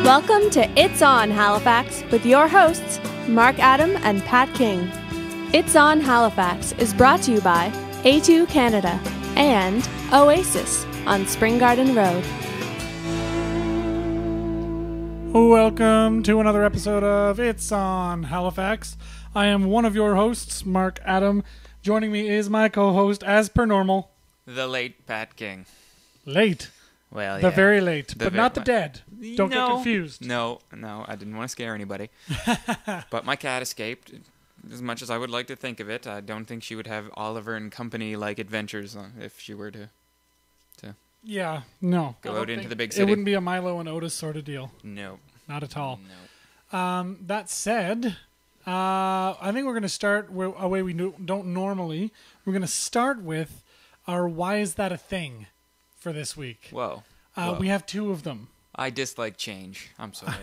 Welcome to It's On Halifax with your hosts, Mark Adam and Pat King. It's On Halifax is brought to you by A2 Canada and Oasis on Spring Garden Road. Welcome to another episode of It's On Halifax. I am one of your hosts, Mark Adam. Joining me is my co-host, as per normal, the late Pat King. Late. Well, the yeah. very late, but not the dead. Don't get confused. No, I didn't want to scare anybody. But my cat escaped. As much as I would like to think of it, I don't think she would have Oliver and Company-like adventures if she were to Yeah, no. go out into the big city. It wouldn't be a Milo and Otis sort of deal. No. Not at all. No. That said, I think we're going to start a way we don't normally. We're going to start with our Why Is That a Thing for this week. Whoa. We have two of them. I dislike change. I'm sorry.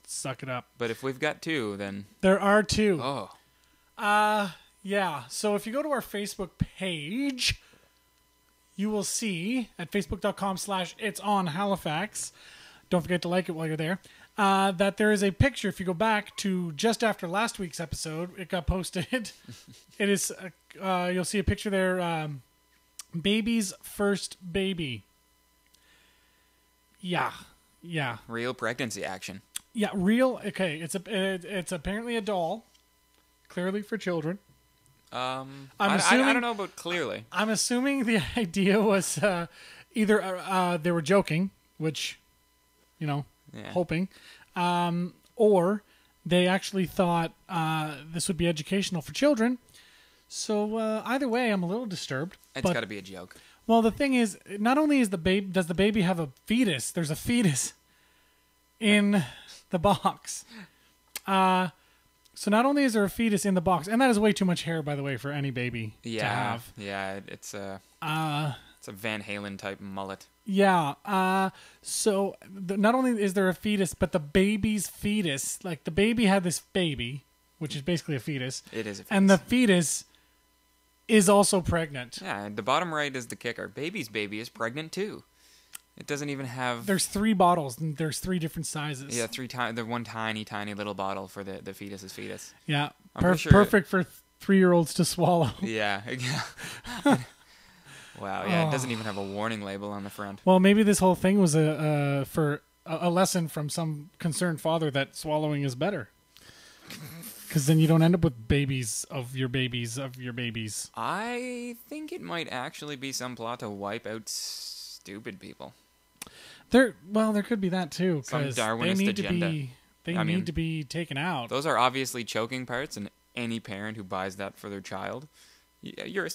Suck it up. But if we've got two, then... There are two. Oh. Yeah. So if you go to our Facebook page, you will see at facebook.com/itsonhalifax. Don't forget to like it while you're there. That there is a picture. If you go back to just after last week's episode, it got posted. It is. You'll see a picture there. Baby's first baby. Yeah. Real pregnancy action. Yeah, real. Okay, it's apparently a doll, clearly for children. I assuming, I don't know about clearly. I'm assuming the idea was either they were joking, which, hoping, or they actually thought this would be educational for children. So either way, I'm a little disturbed. It's got to be a joke. Well, the thing is, not only does the baby have a fetus, there's a fetus in the box. So not only is there a fetus in the box, and that is way too much hair, by the way, for any baby to have. Yeah, it's a Van Halen type mullet. Yeah. So not only is there a fetus, but the baby's fetus, like the baby had this baby, which is basically a fetus. It is a fetus. And the fetus is also pregnant. Yeah, the bottom right is the kicker. Baby's baby is pregnant too. It doesn't even have... There's 3 bottles, and there's 3 different sizes. Yeah, the one tiny little bottle for the fetus's fetus. Yeah, Sure perfect for 3-year-olds to swallow. Yeah. Wow, yeah, It doesn't even have a warning label on the front. Well, maybe this whole thing was for a lesson from some concerned father that swallowing is better. Because then you don't end up with babies of your babies of your babies. I think it might actually be some plot to wipe out stupid people. There could be that too. Some They Darwinist need agenda. need to be taken out. Those are obviously choking parts, and any parent who buys that for their child, you're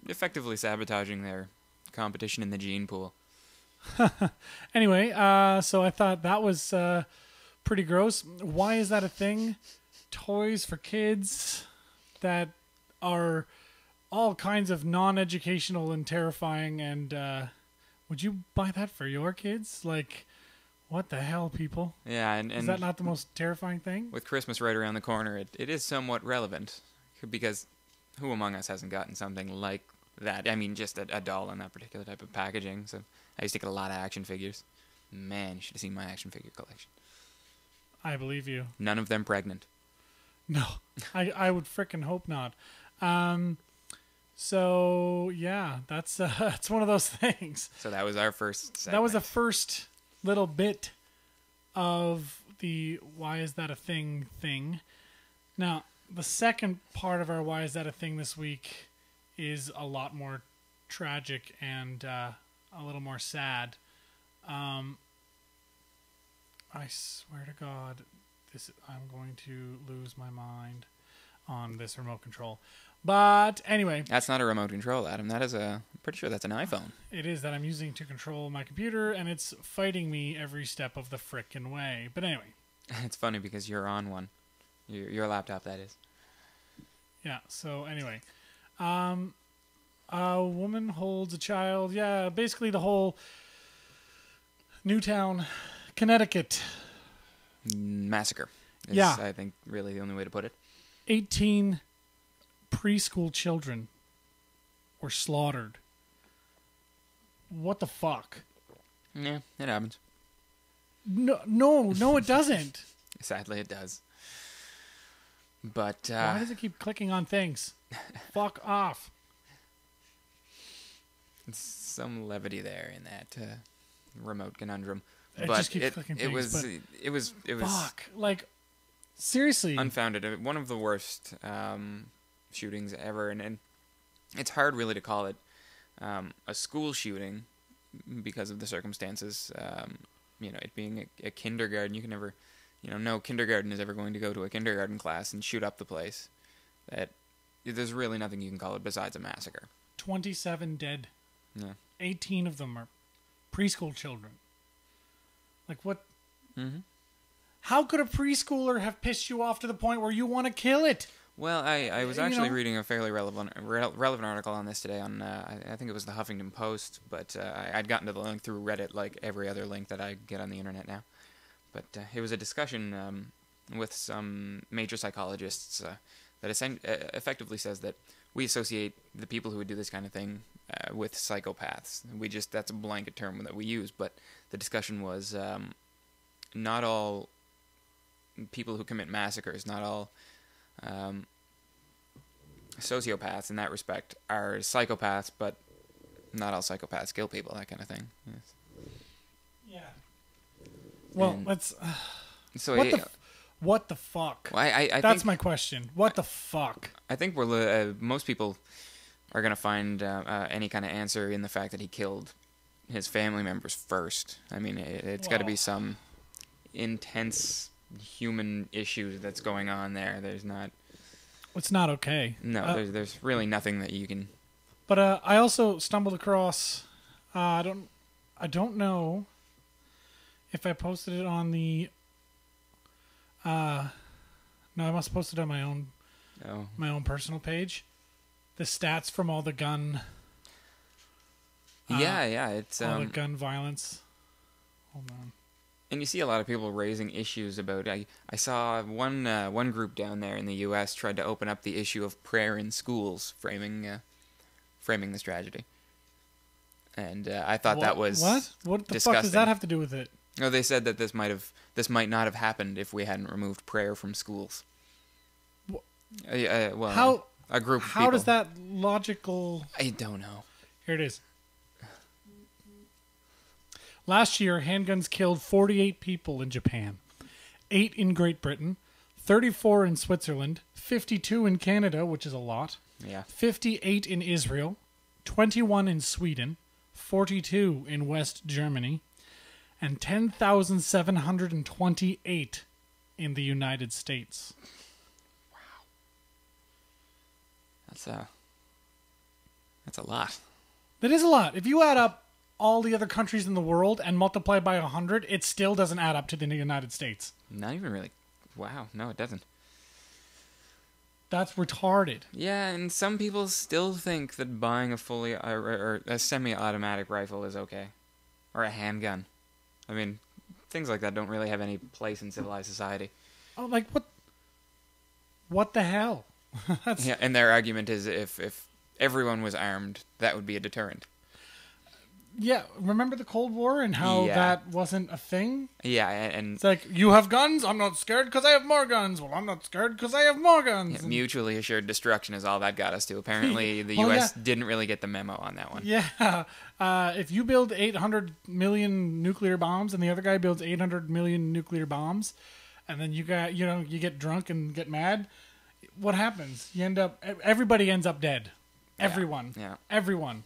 effectively sabotaging their competition in the gene pool. Anyway, so I thought that was pretty gross. Why is that a thing? Toys for kids that are all kinds of non-educational and terrifying, and would you buy that for your kids? Like, what the hell, people? Yeah, and is that not the most terrifying thing? With Christmas right around the corner, it is somewhat relevant, because who among us hasn't gotten something like that? I mean, just a doll in that particular type of packaging. So I used to get a lot of action figures. Man, you should have seen my action figure collection. I believe you. None of them pregnant. No, I would frickin' hope not. So yeah, that's one of those things. So that was our first segment. That was the first little bit of the Why Is That a Thing. Now, the second part of our Why Is That a Thing this week is a lot more tragic and a little more sad. I swear to God, I'm going to lose my mind on this remote control. But anyway. That's not a remote control, Adam. That is I'm pretty sure that's an iPhone. It is that I'm using to control my computer, and it's fighting me every step of the frickin' way. But anyway. It's funny because you're on one. Your laptop, that is. Yeah, so anyway. A woman holds a child. Yeah, basically the whole Newtown, Connecticut massacre is, yeah. I think, really the only way to put it. 18 preschool children were slaughtered. What the fuck? Yeah, it happens. No, it doesn't. Sadly, it does. But Why does it keep clicking on things? Fuck off. Some levity there in that remote conundrum. It but just keeps clicking things. It was Fuck. Like, seriously. unfounded. One of the worst shootings ever, and it's hard really to call it a school shooting because of the circumstances. It being a kindergarten, you can never, no kindergarten is ever going to go to a kindergarten class and shoot up the place. There's really nothing you can call it besides a massacre. 27 dead. Yeah. 18 of them are preschool children. Like, what? Mm-hmm. How could a preschooler have pissed you off to the point where you want to kill it? Well, I was actually reading a fairly relevant article on this today on, I think it was the Huffington Post, but I'd gotten to the link through Reddit like every other link that I get on the internet now. But it was a discussion with some major psychologists that effectively says that we associate the people who would do this kind of thing with psychopaths. That's a blanket term that we use, but the discussion was not all people who commit massacres, not all sociopaths in that respect are psychopaths, but not all psychopaths kill people, that kind of thing. Yes. Yeah. Well, let's... So what the fuck? Well, I That's think, my question. What the fuck? I think most people are going to find any kind of answer in the fact that he killed his family members first. I mean, it's got to be some intense human issue that's going on there. There's not... It's not okay. No, there's really nothing that you can... But I also stumbled across... I don't know if I posted it on the... no, I must have posted it on my own personal page. The stats from all the gun... it's... all the gun violence. Hold on. And you see a lot of people raising issues about... I saw one group down there in the U.S. tried to open up the issue of prayer in schools, framing this tragedy. And I thought that was What the disgusting. fuck does that have to do with it? No, they said that this might not have happened if we hadn't removed prayer from schools. Well, how a group of how people. does that logical... I don't know. Here it is. Last year, handguns killed 48 people in Japan, 8 in Great Britain, 34 in Switzerland, 52 in Canada, which is a lot, Yeah. 58 in Israel, 21 in Sweden, 42 in West Germany, and 10,728 in the United States. That's a lot. That is a lot. If you add up all the other countries in the world and multiply by 100, it still doesn't add up to the United States. Not even really. Wow, no, it doesn't. That's retarded. Yeah, and some people still think that buying a fully or a semi-automatic rifle is okay, or a handgun. I mean, things like that don't really have any place in civilized society. Oh, like what? What the hell? Yeah, and their argument is if everyone was armed, that would be a deterrent. Yeah, remember the Cold War and how that wasn't a thing? Yeah, and It's like, you have guns, I'm not scared because I have more guns. Well, I'm not scared because I have more guns. yeah, mutually assured destruction is all that got us to. Apparently, the U.S. didn't really get the memo on that one. Yeah, if you build 800 million nuclear bombs and the other guy builds 800 million nuclear bombs, and then you get drunk and get mad, what happens? Everybody ends up dead. Everyone. Yeah. Everyone.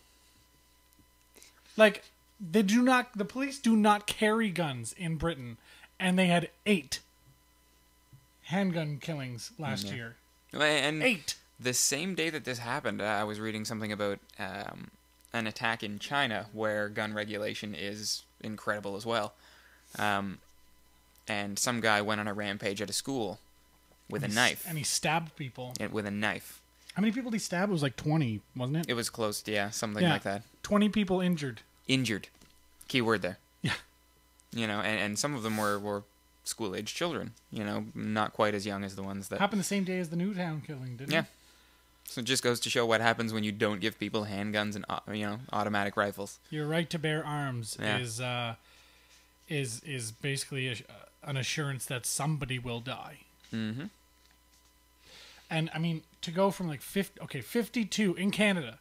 Like, the police do not carry guns in Britain, and they had 8 handgun killings last year. And 8. The same day that this happened, I was reading something about an attack in China where gun regulation is incredible as well. And some guy went on a rampage at a school with a knife. And he stabbed people. With a knife. How many people did he stab? It was like 20, wasn't it? It was close, yeah, something like that. 20 people injured. Injured. Key word there. Yeah. And some of them were school-age children, not quite as young as the ones that... Happened the same day as the Newtown killing, didn't it? Yeah. So it just goes to show what happens when you don't give people handguns and, automatic rifles. Your right to bear arms is basically an assurance that somebody will die. Mm-hmm. And I mean, to go from like 52 in Canada,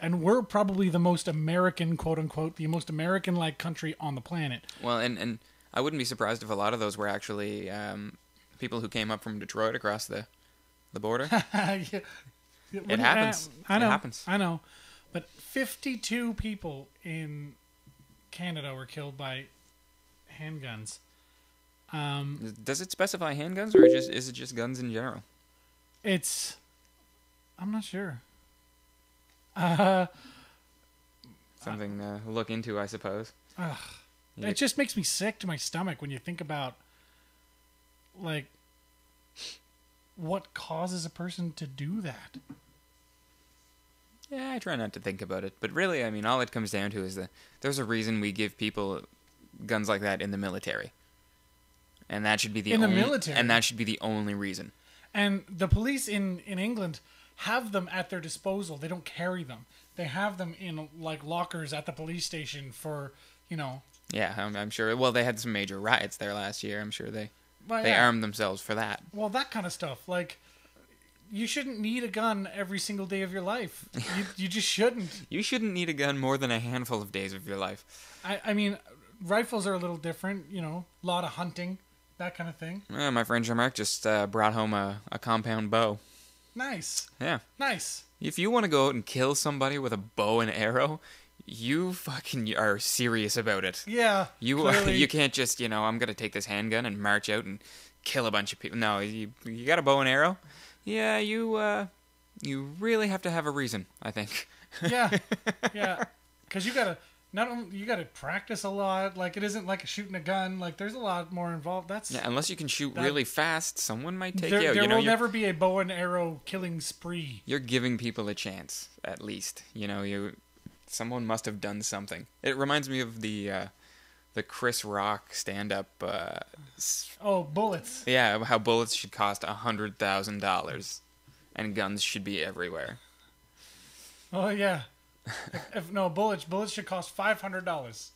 and we're probably the most American, quote unquote, the most American-like country on the planet. Well, and I wouldn't be surprised if a lot of those were actually people who came up from Detroit across the border. Yeah. It happens. I know. It happens. I know. But 52 people in Canada were killed by handguns. Does it specify handguns, or is it just guns in general? I'm not sure. Something to look into, I suppose. Yeah. It just makes me sick to my stomach when you think about, like, what causes a person to do that. Yeah, I try not to think about it. But really, I mean, all it comes down to is that there's a reason we give people guns like that in the military. And that should be the military? And that should be the only reason. And the police in England have them at their disposal. They don't carry them. They have them in, like, lockers at the police station for, you know... Yeah, I'm sure. Well, they had some major riots there last year. I'm sure they yeah. armed themselves for that. Well, that kind of stuff. Like, you shouldn't need a gun every single day of your life. You just shouldn't. You shouldn't need a gun more than a handful of days of your life. I mean, rifles are a little different, you know, a lot of hunting, that kind of thing. My friend Jean-Marc just brought home a compound bow. Nice. Yeah. Nice. If you want to go out and kill somebody with a bow and arrow, you fucking are serious about it. Yeah. You can't just, I'm going to take this handgun and march out and kill a bunch of people. No, you got a bow and arrow? Yeah, you really have to have a reason, I think. Yeah. Yeah. Cuz you got to practice a lot. Like, it isn't like shooting a gun. Like, there's a lot more involved. Unless you can shoot really fast, someone might take you out. There will never be a bow and arrow killing spree. You're giving people a chance, at least. Someone must have done something. It reminds me of the Chris Rock stand-up. Bullets. Yeah, how bullets should cost $100,000, and guns should be everywhere. Oh yeah. Bullets should cost $500.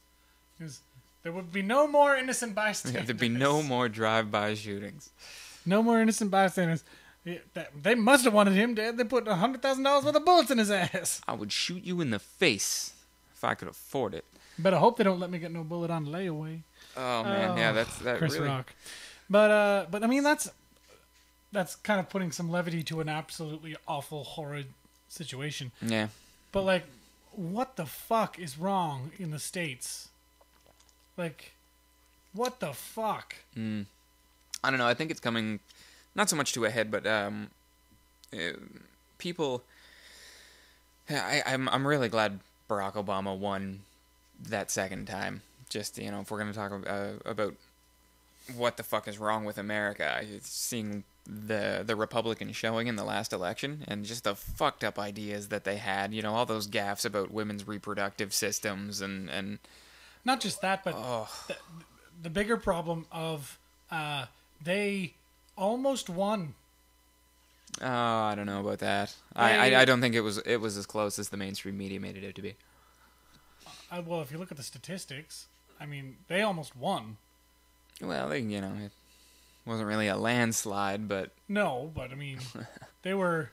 Because there would be no more innocent bystanders. There'd be no more drive-by shootings. No more innocent bystanders. They must have wanted him dead. They put $100,000 worth of bullets in his ass. I would shoot you in the face if I could afford it. Better hope they don't let me get no bullet on layaway. Oh man, yeah, that Chris really... Rock. But I mean that's kind of putting some levity to an absolutely awful, horrid situation. Yeah. But like, what the fuck is wrong in the States? Like, what the fuck? I don't know. I think it's coming. Not so much to a head, but people. I'm really glad Barack Obama won that second time. Just if we're gonna talk about what the fuck is wrong with America, seeing the Republicans showing in the last election and just the fucked up ideas that they had. All those gaffes about women's reproductive systems and not just that, but the bigger problem of they almost won. Oh, I don't know about that. I don't think it was as close as the mainstream media made it out to be. Well, if you look at the statistics, I mean, they almost won. Well, it wasn't really a landslide, but... No, but I mean, they were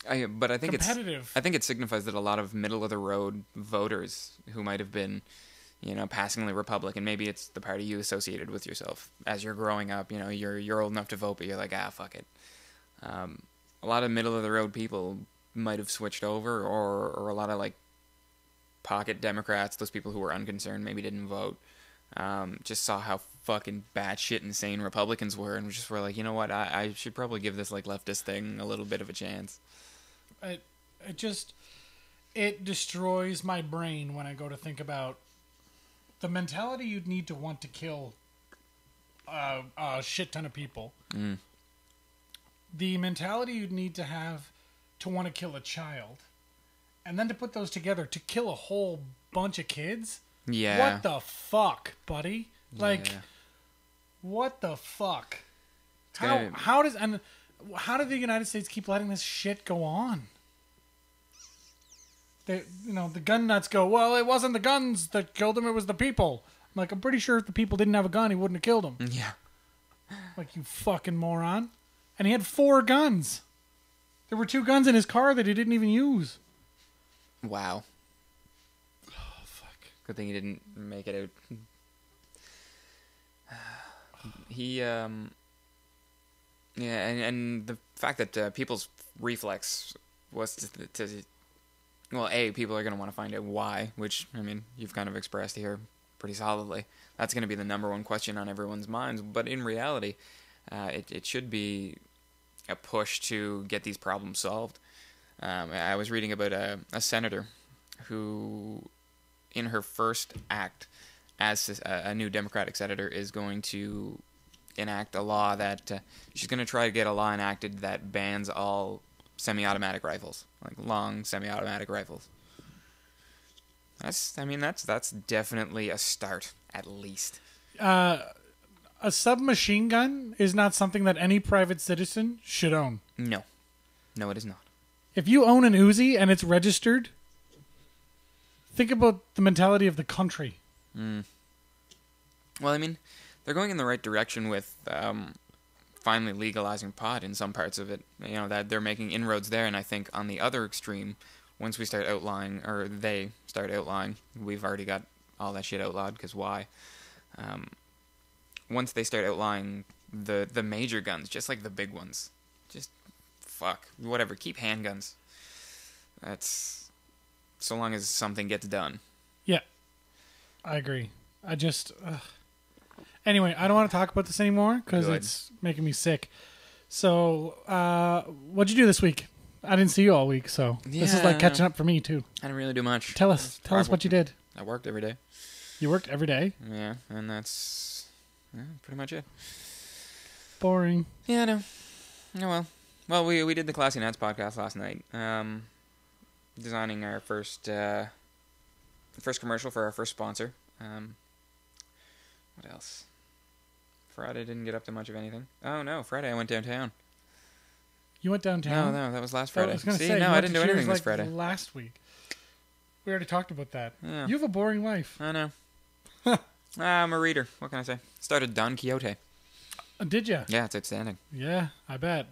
but I think competitive. I think it signifies that a lot of middle-of-the-road voters who might have been, passingly Republican, maybe it's the party you associated with yourself as you're growing up, you're old enough to vote, but you're like, fuck it. A lot of middle-of-the-road people might have switched over, or a lot of, like, pocket Democrats, those people who were unconcerned, maybe didn't vote, just saw how fucking batshit insane Republicans were, and just were like, you know what, I should probably give this, like, leftist thing a little bit of a chance. It destroys my brain when I go to think about the mentality you'd need to want to kill a shit ton of people. The mentality you'd need to have to want to kill a child. And then to put those together to kill a whole bunch of kids? Yeah. What the fuck, buddy? Like, yeah. What the fuck? How did the United States keep letting this shit go on? The gun nuts go, well, it wasn't the guns that killed them, it was the people. I'm Like, I'm pretty sure if the people didn't have a gun, he wouldn't have killed them. Yeah. Like, you fucking moron. And he had 4 guns. There were 2 guns in his car that he didn't even use. Wow. Oh, fuck. Good thing he didn't make it out. He, yeah, and the fact that people's reflex was to well, A, people are going to want to find out why, which, I mean, you've kind of expressed here pretty solidly. That's going to be the number one question on everyone's minds. But in reality, it should be a push to get these problems solved. I was reading about a senator who, in her first act as a new Democratic senator, is going to enact a law that she's going to try to get a law enacted that bans all semi-automatic rifles, like long semi-automatic rifles. That's definitely a start, at least. A submachine gun is not something that any private citizen should own. No, it is not. If you own an Uzi and it's registered, think about the mentality of the country. Well, I mean, they're going in the right direction with finally legalizing pot in some parts of it. You know, that they're making inroads there, and I think on the other extreme, once we start outlawing, or they start outlawing, we've already got all that shit outlawed, because why? Once they start outlawing the major guns, just like the big ones, just fuck, whatever, keep handguns. That's, so long as something gets done. Yeah, I agree. I just... Anyway, I don't want to talk about this anymore because it's making me sick. So, what'd you do this week? I didn't see you all week, so this is like catching up for me too. I didn't really do much. Tell us what you did. I worked every day. You worked every day? Yeah, and that's pretty much it. Boring. Yeah, I know. Oh, well, we did the Classy Nets podcast last night. Designing our first commercial for our first sponsor. What else? Friday didn't get up to much of anything. Oh no, Friday I went downtown. You went downtown? No, that was last Friday. I was going to say, no, I didn't do anything this Friday. Last week. We already talked about that. Yeah. You have a boring life. I know. I'm a reader. What can I say? Started Don Quixote. Did you? Yeah, it's outstanding. Yeah, I bet.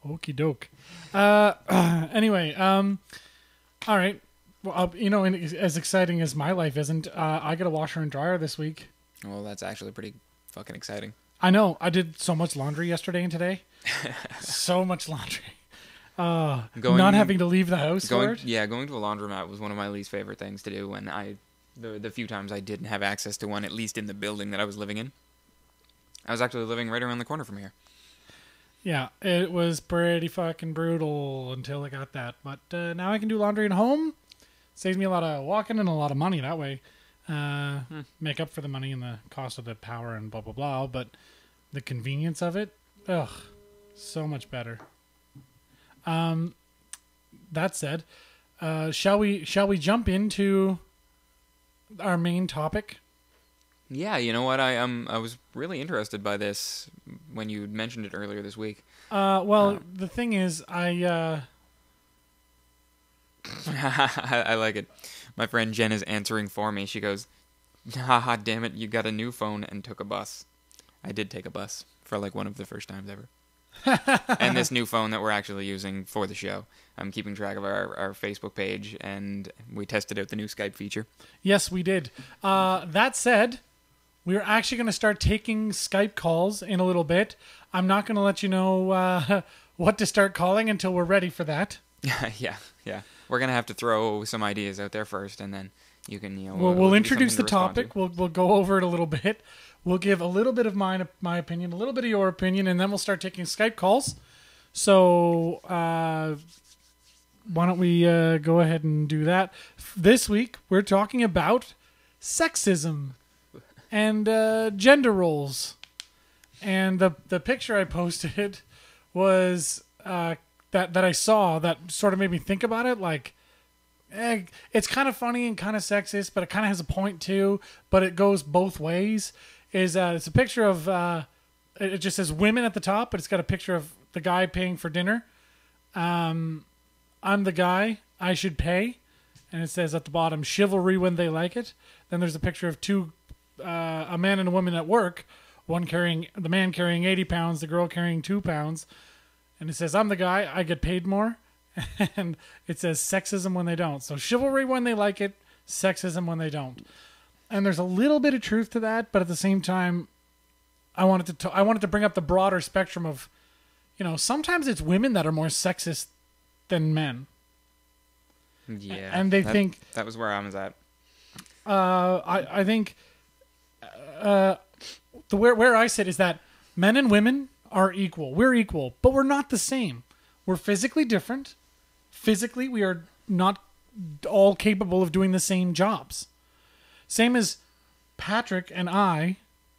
Okie doke. Anyway, all right. Well, as exciting as my life isn't, I got a washer and dryer this week. Well, that's actually pretty fucking exciting. I know. I did so much laundry yesterday and today. So much laundry. Not having to leave the house for it. Yeah, going to a laundromat was one of my least favorite things to do when the few times I didn't have access to one, at least in the building that I was living in. I was actually living right around the corner from here. Yeah, it was pretty fucking brutal until I got that. But now I can do laundry at home. Saves me a lot of walking and a lot of money that way. Make up for the money and the cost of the power and blah, blah, blah. But the convenience of it, so much better. That said, shall we jump into our main topic? Yeah, you know what? I was really interested by this when you mentioned it earlier this week. The thing is, I like it. My friend Jen is answering for me. She goes, "Haha, damn it, you got a new phone and took a bus." I did take a bus for like one of the first times ever. And this new phone that we're actually using for the show. I'm keeping track of our Facebook page, and we tested out the new Skype feature. Yes, we did. That said, we're actually going to start taking Skype calls in a little bit. I'm not going to let you know what to start calling until we're ready for that. Yeah. We're going to have to throw some ideas out there first, and then you can, we'll introduce the topic. We'll go over it a little bit. We'll give a little bit of my opinion, a little bit of your opinion, and then we'll start taking Skype calls. So why don't we go ahead and do that? This week, we're talking about sexism and gender roles. And the picture I posted was that I saw that sort of made me think about it. Like, it's kind of funny and kind of sexist, but it kind of has a point too. But it goes both ways. It's a picture of it just says women at the top, but it's got a picture of the guy paying for dinner. I'm the guy, I should pay. and it says at the bottom, chivalry when they like it. Then there's a picture of a man and a woman at work, the man carrying 80 pounds, the girl carrying 2 pounds. And it says, I'm the guy, I get paid more. And it says sexism when they don't. So chivalry when they like it, sexism when they don't. And there's a little bit of truth to that, but at the same time, I wanted to bring up the broader spectrum of, sometimes it's women that are more sexist than men. Yeah. And think that was where I was at. I think where I sit is that men and women are equal. We're equal, but we're not the same. We're physically different. Physically, we are not all capable of doing the same jobs. Same as Patrick and I.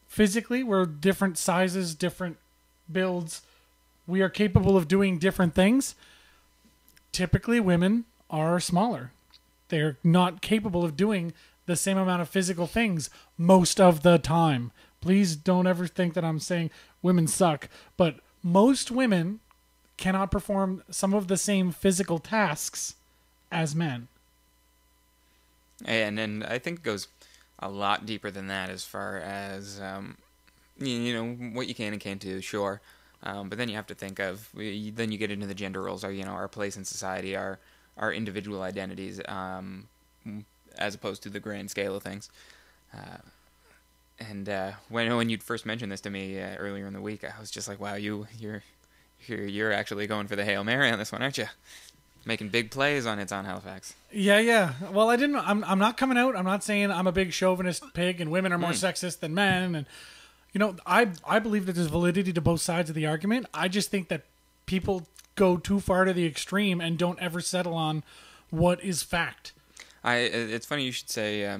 Physically, we're different sizes, different builds. We are capable of doing different things. Typically, women are smaller. They're not capable of doing the same amount of physical things most of the time. Please don't ever think that I'm saying women suck, but most women cannot perform some of the same physical tasks as men. And I think it goes a lot deeper than that as far as, what you can and can't do, sure. But then you have to think of, then you get into the gender roles, our place in society, our individual identities, as opposed to the grand scale of things. When you'd first mentioned this to me earlier in the week, I was just like, wow, you're actually going for the Hail Mary on this one, aren't you? Making big plays on It's on Halifax. Yeah. Well, I'm not coming out. I'm not saying I'm a big chauvinist pig and women are more sexist than men. And, I believe that there's validity to both sides of the argument. I just think that people go too far to the extreme and don't ever settle on what is fact. It's funny you should say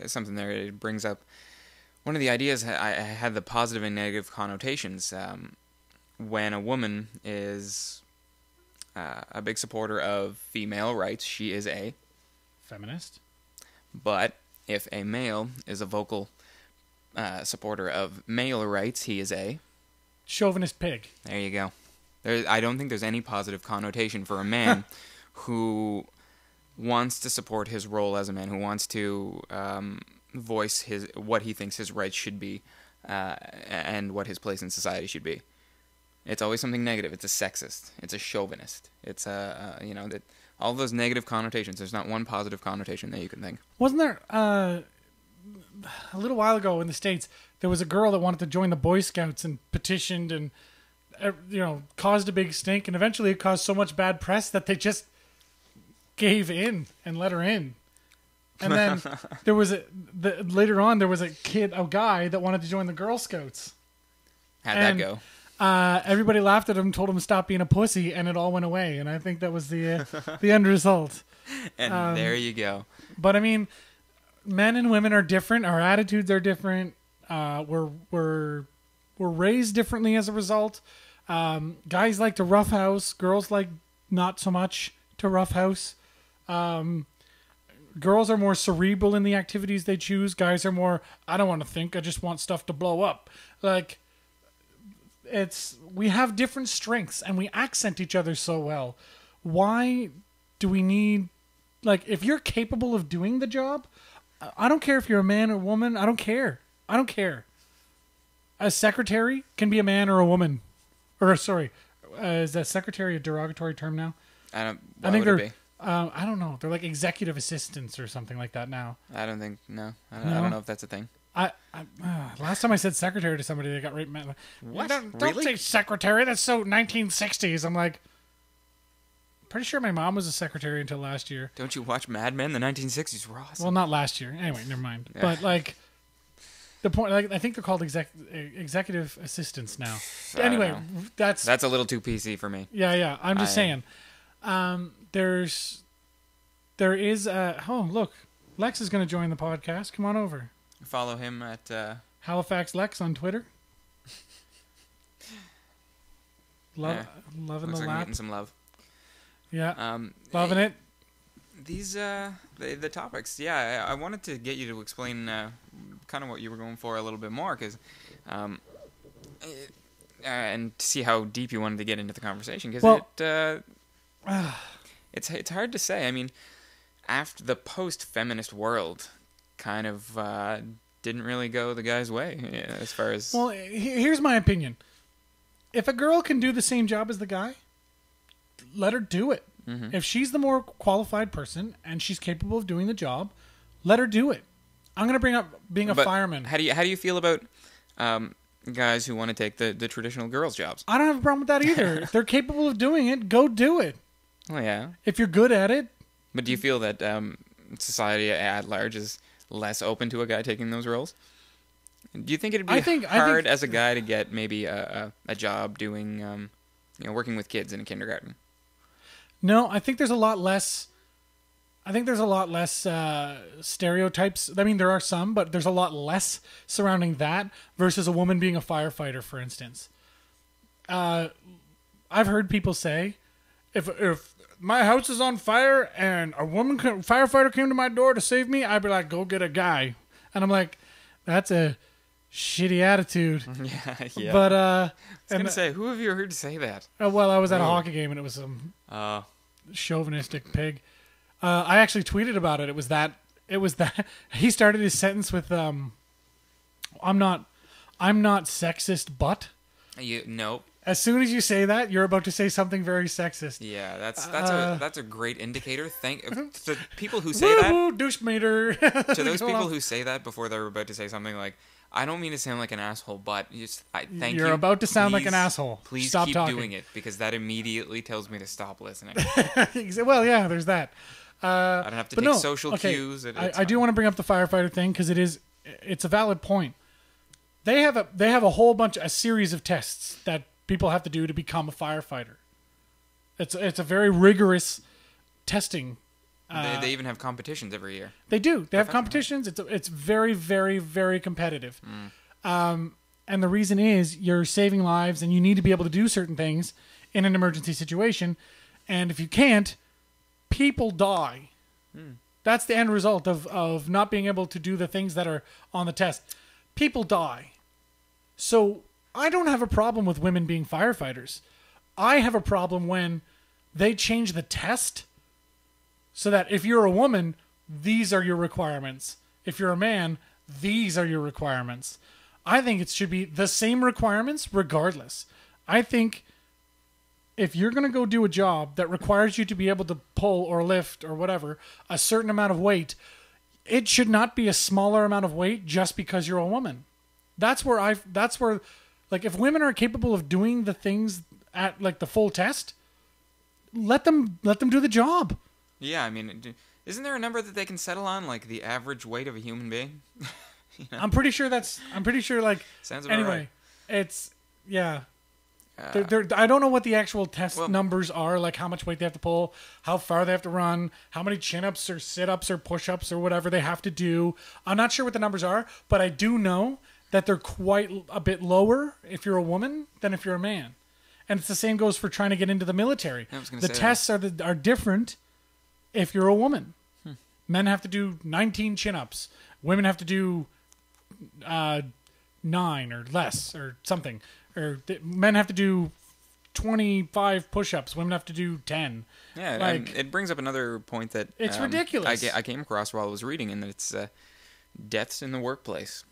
something there. It brings up one of the ideas. I had the positive and negative connotations. When a woman is a big supporter of female rights, she is a feminist. But if a male is a vocal supporter of male rights, he is a chauvinist pig. There you go. I don't think there's any positive connotation for a man who wants to support his role as a man, who wants to voice what he thinks his rights should be, and what his place in society should be. It's always something negative. It's a sexist. It's a chauvinist. It's all those negative connotations. There's not one positive connotation that you can think. Wasn't there a little while ago in the States, there was a girl that wanted to join the Boy Scouts and petitioned and caused a big stink, and eventually it caused so much bad press that they just gave in and let her in. And then later on there was a guy that wanted to join the Girl Scouts. How'd that go? Everybody laughed at him, told him to stop being a pussy, and it all went away. And I think that was the end result. And there you go. But I mean, men and women are different. Our attitudes are different. We're raised differently as a result. Guys like to roughhouse. Girls like not so much to roughhouse. Girls are more cerebral in the activities they choose. Guys are more, I don't want to think, I just want stuff to blow up. Like, we have different strengths and we accent each other so well. Why do we need, if you're capable of doing the job, I don't care if you're a man or woman, I don't care. A secretary can be a man or a woman. Or, sorry, is that secretary a derogatory term now? I think they're, I don't know. They're like executive assistants or something like that now. I don't think, no. I don't know if that's a thing. Last time I said secretary to somebody, they got right mad. What? Don't say secretary. That's so 1960s. I'm like, pretty sure my mom was a secretary until last year. Don't you watch Mad Men? The 1960s were awesome. Well, not last year. Anyway, never mind. Yeah. But the point, I think they're called executive assistants now. Anyway, that's a little too PC for me. Yeah. I'm just saying. There is oh, look, Lex is going to join the podcast. Come on over. Follow him at Halifax Lex on Twitter. Loving looks the like lap. I'm getting some love. Yeah, loving it. These the topics. Yeah, I wanted to get you to explain kind of what you were going for a little bit more, because and to see how deep you wanted to get into the conversation, because it's hard to say. I mean, after the post-feminist world kind of didn't really go the guy's way as far as... Well, here's my opinion. If a girl can do the same job as the guy, let her do it. Mm-hmm. If she's the more qualified person and she's capable of doing the job, let her do it. I'm going to bring up being a fireman. How do you feel about guys who want to take the traditional girls' jobs? I don't have a problem with that either. If they're capable of doing it, go do it. Oh, yeah. If you're good at it. But do you feel that society at large is less open to a guy taking those roles? Do you think it'd be hard as a guy to get maybe a job doing, working with kids in a kindergarten? No, I think there's a lot less. I think there's a lot less stereotypes. I mean, there are some, but there's a lot less surrounding that versus a woman being a firefighter, for instance. I've heard people say, if my house is on fire and a firefighter came to my door to save me, I'd be like, go get a guy. And I'm like, that's a shitty attitude. Yeah. But I was gonna say, who have you heard say that? Well, I was at a hockey game and it was some chauvinistic pig. I actually tweeted about it. It was that he started his sentence with I'm not sexist, but Nope. As soon as you say that, you're about to say something very sexist. Yeah, that's a great indicator. To people who say that, douche meter. To those people who say that before they're about to say something like, I don't mean to sound like an asshole, but thank you. You're about to sound like an asshole. Please stop keep talking. doing it, because that immediately tells me to stop listening. Well, yeah, there's that. I don't have to take social cues. I do want to bring up the firefighter thing because it's a valid point. They have a series of tests that people have to do to become a firefighter. It's a very rigorous testing. They even have competitions every year. They do. They have competitions. It's very, very, very competitive. And the reason is you're saving lives and you need to be able to do certain things in an emergency situation. And if you can't, people die. That's the end result of not being able to do the things that are on the test. People die. So I don't have a problem with women being firefighters. I have a problem when they change the test so that if you're a woman, these are your requirements. If you're a man, these are your requirements. I think it should be the same requirements regardless. I think if you're going to go do a job that requires you to be able to pull or lift or whatever a certain amount of weight, it should not be a smaller amount of weight just because you're a woman. That's where like if women are capable of doing the things at like the full test, let them do the job. Yeah, I mean, isn't there a number that they can settle on, like the average weight of a human being? You know? I'm pretty sure like sounds about anyway, right. It's yeah. I don't know what the actual test numbers are, like how much weight they have to pull, how far they have to run, how many chin-ups or sit-ups or push-ups or whatever they have to do. I'm not sure what the numbers are, but I do know that they're quite a bit lower if you're a woman than if you're a man. And it's the same goes for trying to get into the military. The tests are different if you're a woman. Men have to do 19 chin-ups. Women have to do 9 or less or something. Or men have to do 25 push-ups. Women have to do 10. Yeah, like, it brings up another point that it's ridiculous. I came across while I was reading, and that it's deaths in the workplace.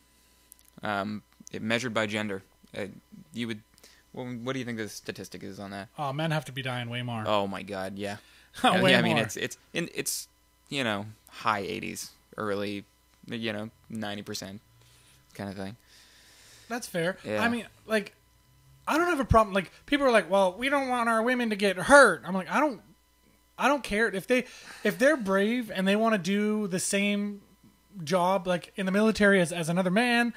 It measured by gender. What do you think the statistic is on that? Oh, men have to be dying way more. Oh my God, yeah. Way yeah, I mean more. it's high 80s, early 90% kind of thing. That's fair. Yeah. I mean, like, I don't have a problem. Like, people are like, well, we don't want our women to get hurt. I'm like, I don't care if they're brave and they want to do the same job like in the military as another man.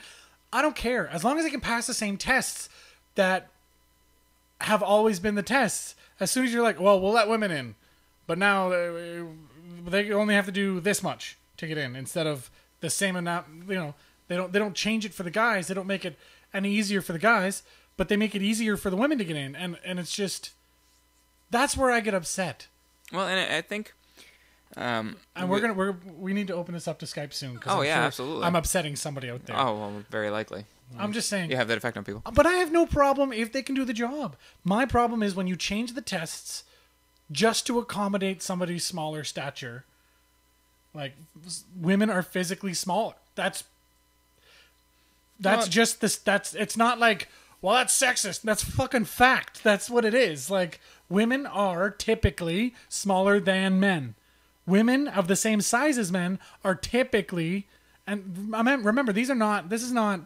I don't care as long as they can pass the same tests that have always been the tests. As soon as you're like, well, we'll let women in, but now they only have to do this much to get in instead of the same amount. They don't change it for the guys. They don't make it any easier for the guys, but they make it easier for the women to get in, and it's just that's where I get upset. Well, and I think. And we need to open this up to Skype soon. Oh, yeah, absolutely. I'm upsetting somebody out there. Oh, well, very likely. I'm just saying. You have that effect on people. But I have no problem if they can do the job. My problem is when you change the tests just to accommodate somebody's smaller stature. Like, women are physically smaller. That's Well- just this. It's not like, well, that's sexist. That's fucking fact. That's what it is. Like, women are typically smaller than men. Women of the same size as men are typically, and I mean, remember, this is not,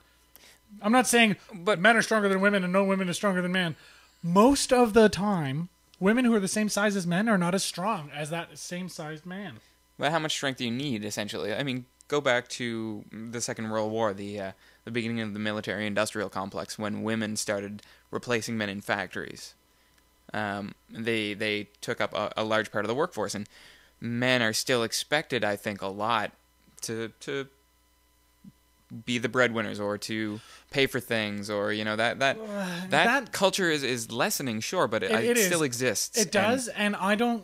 I'm not saying But- men are stronger than women and no women is stronger than men. Most of the time, women who are the same size as men are not as strong as that same sized man. But how much strength do you need, essentially? I mean, go back to the Second World War, the beginning of the military-industrial complex, when women started replacing men in factories. They took up a large part of the workforce, and men are still expected, I think, a lot to be the breadwinners or to pay for things, or that culture is lessening, sure, but it still exists. It does, and I don't.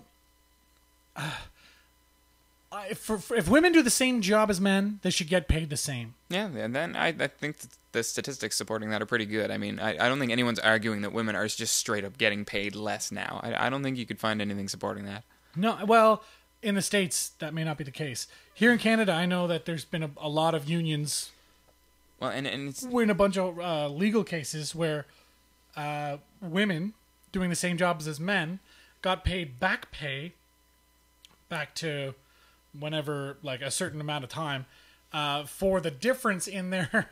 If women do the same job as men, they should get paid the same. Yeah, and then I think that the statistics supporting that are pretty good. I mean, I don't think anyone's arguing that women are just straight up getting paid less now. I don't think you could find anything supporting that. No, well, in the States, that may not be the case. Here in Canada, I know that there's been a lot of unions. Well, and it's, We're in a bunch of legal cases where women doing the same jobs as men got paid back to whenever, like, a certain amount of time for the difference in their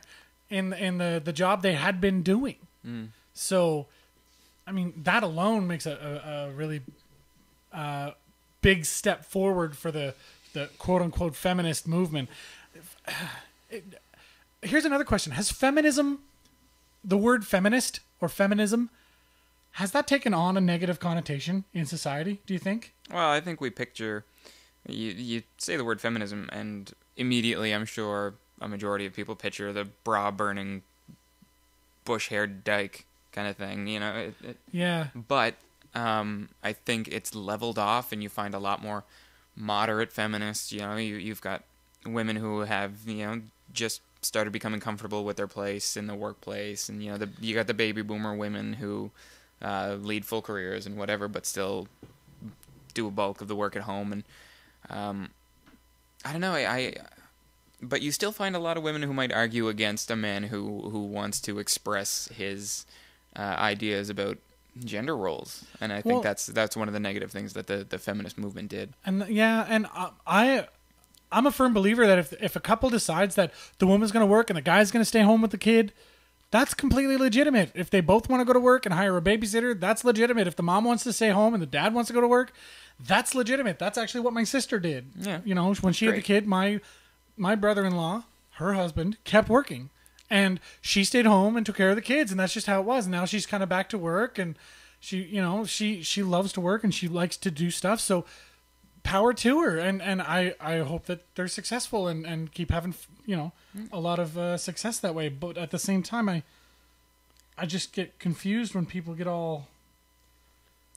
in the job they had been doing. So, I mean, that alone makes a really big step forward for the quote unquote feminist movement. Here's another question: has feminism, the word feminist or feminism, has that taken on a negative connotation in society? Do you think? well, I think we picture you say the word feminism, and immediately, I'm sure a majority of people picture the bra-burning, bush-haired dyke kind of thing. Yeah. But I think it's leveled off, and you find a lot more moderate feminists. You've got women who have just started becoming comfortable with their place in the workplace, and you got the baby boomer women who lead full careers and whatever, but still do a bulk of the work at home. And I don't know. But you still find a lot of women who might argue against a man who wants to express his ideas about gender roles, and I think that's one of the negative things that the feminist movement did. And yeah, and I'm a firm believer that if a couple decides that the woman's going to work and the guy's going to stay home with the kid, that's completely legitimate. If they both want to go to work and hire a babysitter, that's legitimate. If the mom wants to stay home and the dad wants to go to work, that's legitimate. That's actually what my sister did. Yeah, when she had the kid, my brother-in-law, her husband, kept working, and she stayed home and took care of the kids, and that's just how it was. And now she's kind of back to work, and she loves to work and she likes to do stuff. So power to her, and I hope that they're successful and keep having a lot of success that way. But at the same time, I just get confused when people get all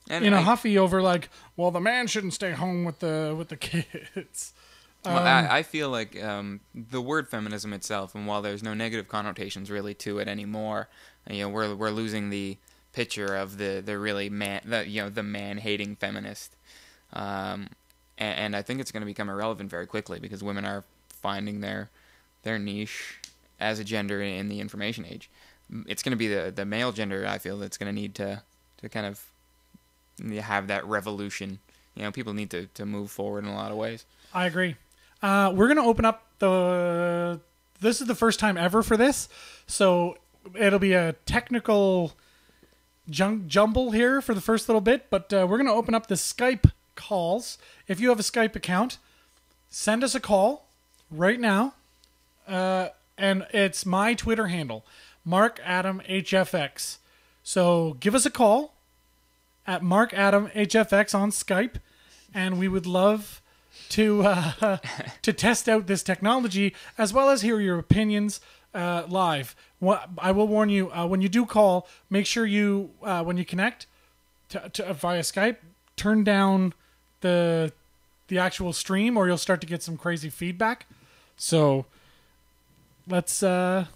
huffy over, like, well, the man shouldn't stay home with the kids. Well, I feel like the word feminism itself, and while there's no negative connotations really to it anymore, we're losing the picture of the really the man-hating feminist. And I think it's going to become irrelevant very quickly because women are finding their niche as a gender in the information age. It's going to be the male gender, I feel, that's going to need to kind of have that revolution. People need to move forward in a lot of ways. I agree. We're going to open up this is the first time ever for this, so it'll be a technical jumble here for the first little bit, but we're going to open up the Skype calls. If you have a Skype account, send us a call right now, and it's my Twitter handle, MarkAdamHFX. So give us a call at MarkAdamHFX on Skype, and we would love to test out this technology as well as hear your opinions live. I will warn you, when you do call, make sure you when you connect to via Skype, turn down the actual stream, or you'll start to get some crazy feedback. So let's this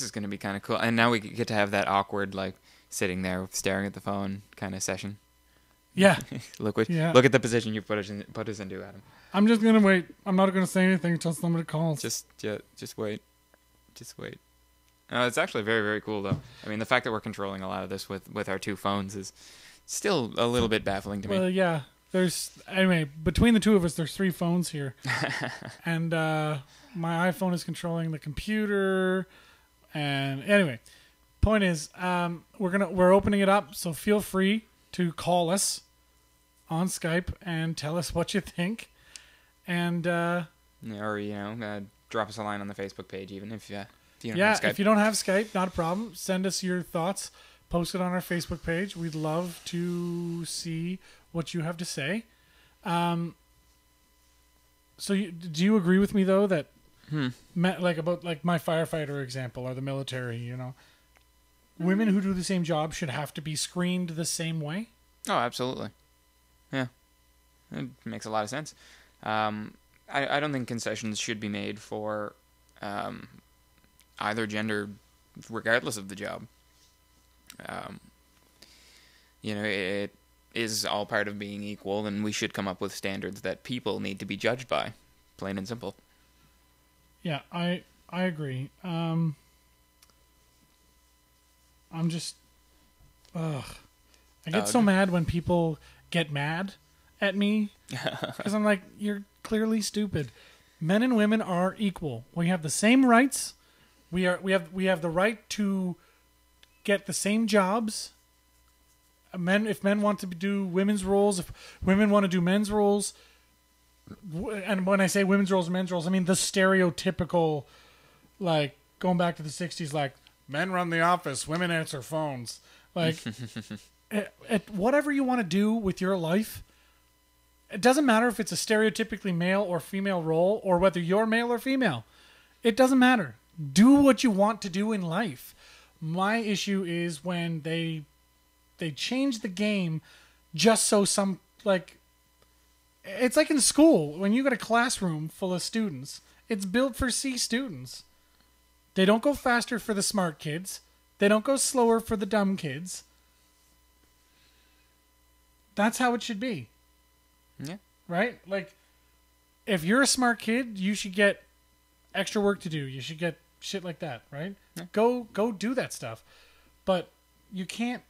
is going to be kind of cool, and now we get to have that awkward, like, sitting there staring at the phone kind of session. Yeah. Look at the position you put us into, Adam. I'm just gonna wait. I'm not gonna say anything until somebody calls. Just wait. It's actually very, very cool, though. I mean, the fact that we're controlling a lot of this with our two phones is still a little bit baffling to me. Well, yeah. Anyway, between the two of us, there's 3 phones here. And my iPhone is controlling the computer. And anyway, point is, we're opening it up, so feel free to call us on Skype and tell us what you think. And or drop us a line on the Facebook page, even if you don't yeah, have Skype. if you don't have Skype, not a problem. Send us your thoughts. Post it on our Facebook page. We'd love to see what you have to say. So, do you agree with me though that, about my firefighter example or the military? Women who do the same job should have to be screened the same way. Oh, absolutely. Yeah, it makes a lot of sense. I don't think concessions should be made for either gender, regardless of the job. It is all part of being equal, and we should come up with standards that people need to be judged by, plain and simple. Yeah, I agree. I'm just, I get so mad when people get mad at me because I'm like, you're clearly stupid. Men and women are equal. We have the same rights. We have the right to get the same jobs. If men want to do women's roles, if women want to do men's roles, and when I say women's roles and men's roles, I mean the stereotypical, like going back to the 60s, like men run the office, women answer phones. Like, whatever you want to do with your life, it doesn't matter if it's a stereotypically male or female role or whether you're male or female. It doesn't matter. Do what you want to do in life. My issue is when they change the game just so it's like in school when you got a classroom full of students, it's built for C students. They don't go faster for the smart kids. They don't go slower for the dumb kids. That's how it should be. Yeah. Right? Like, if you're a smart kid, you should get extra work to do. You should get shit like that, right? Yeah. Go do that stuff. But you can't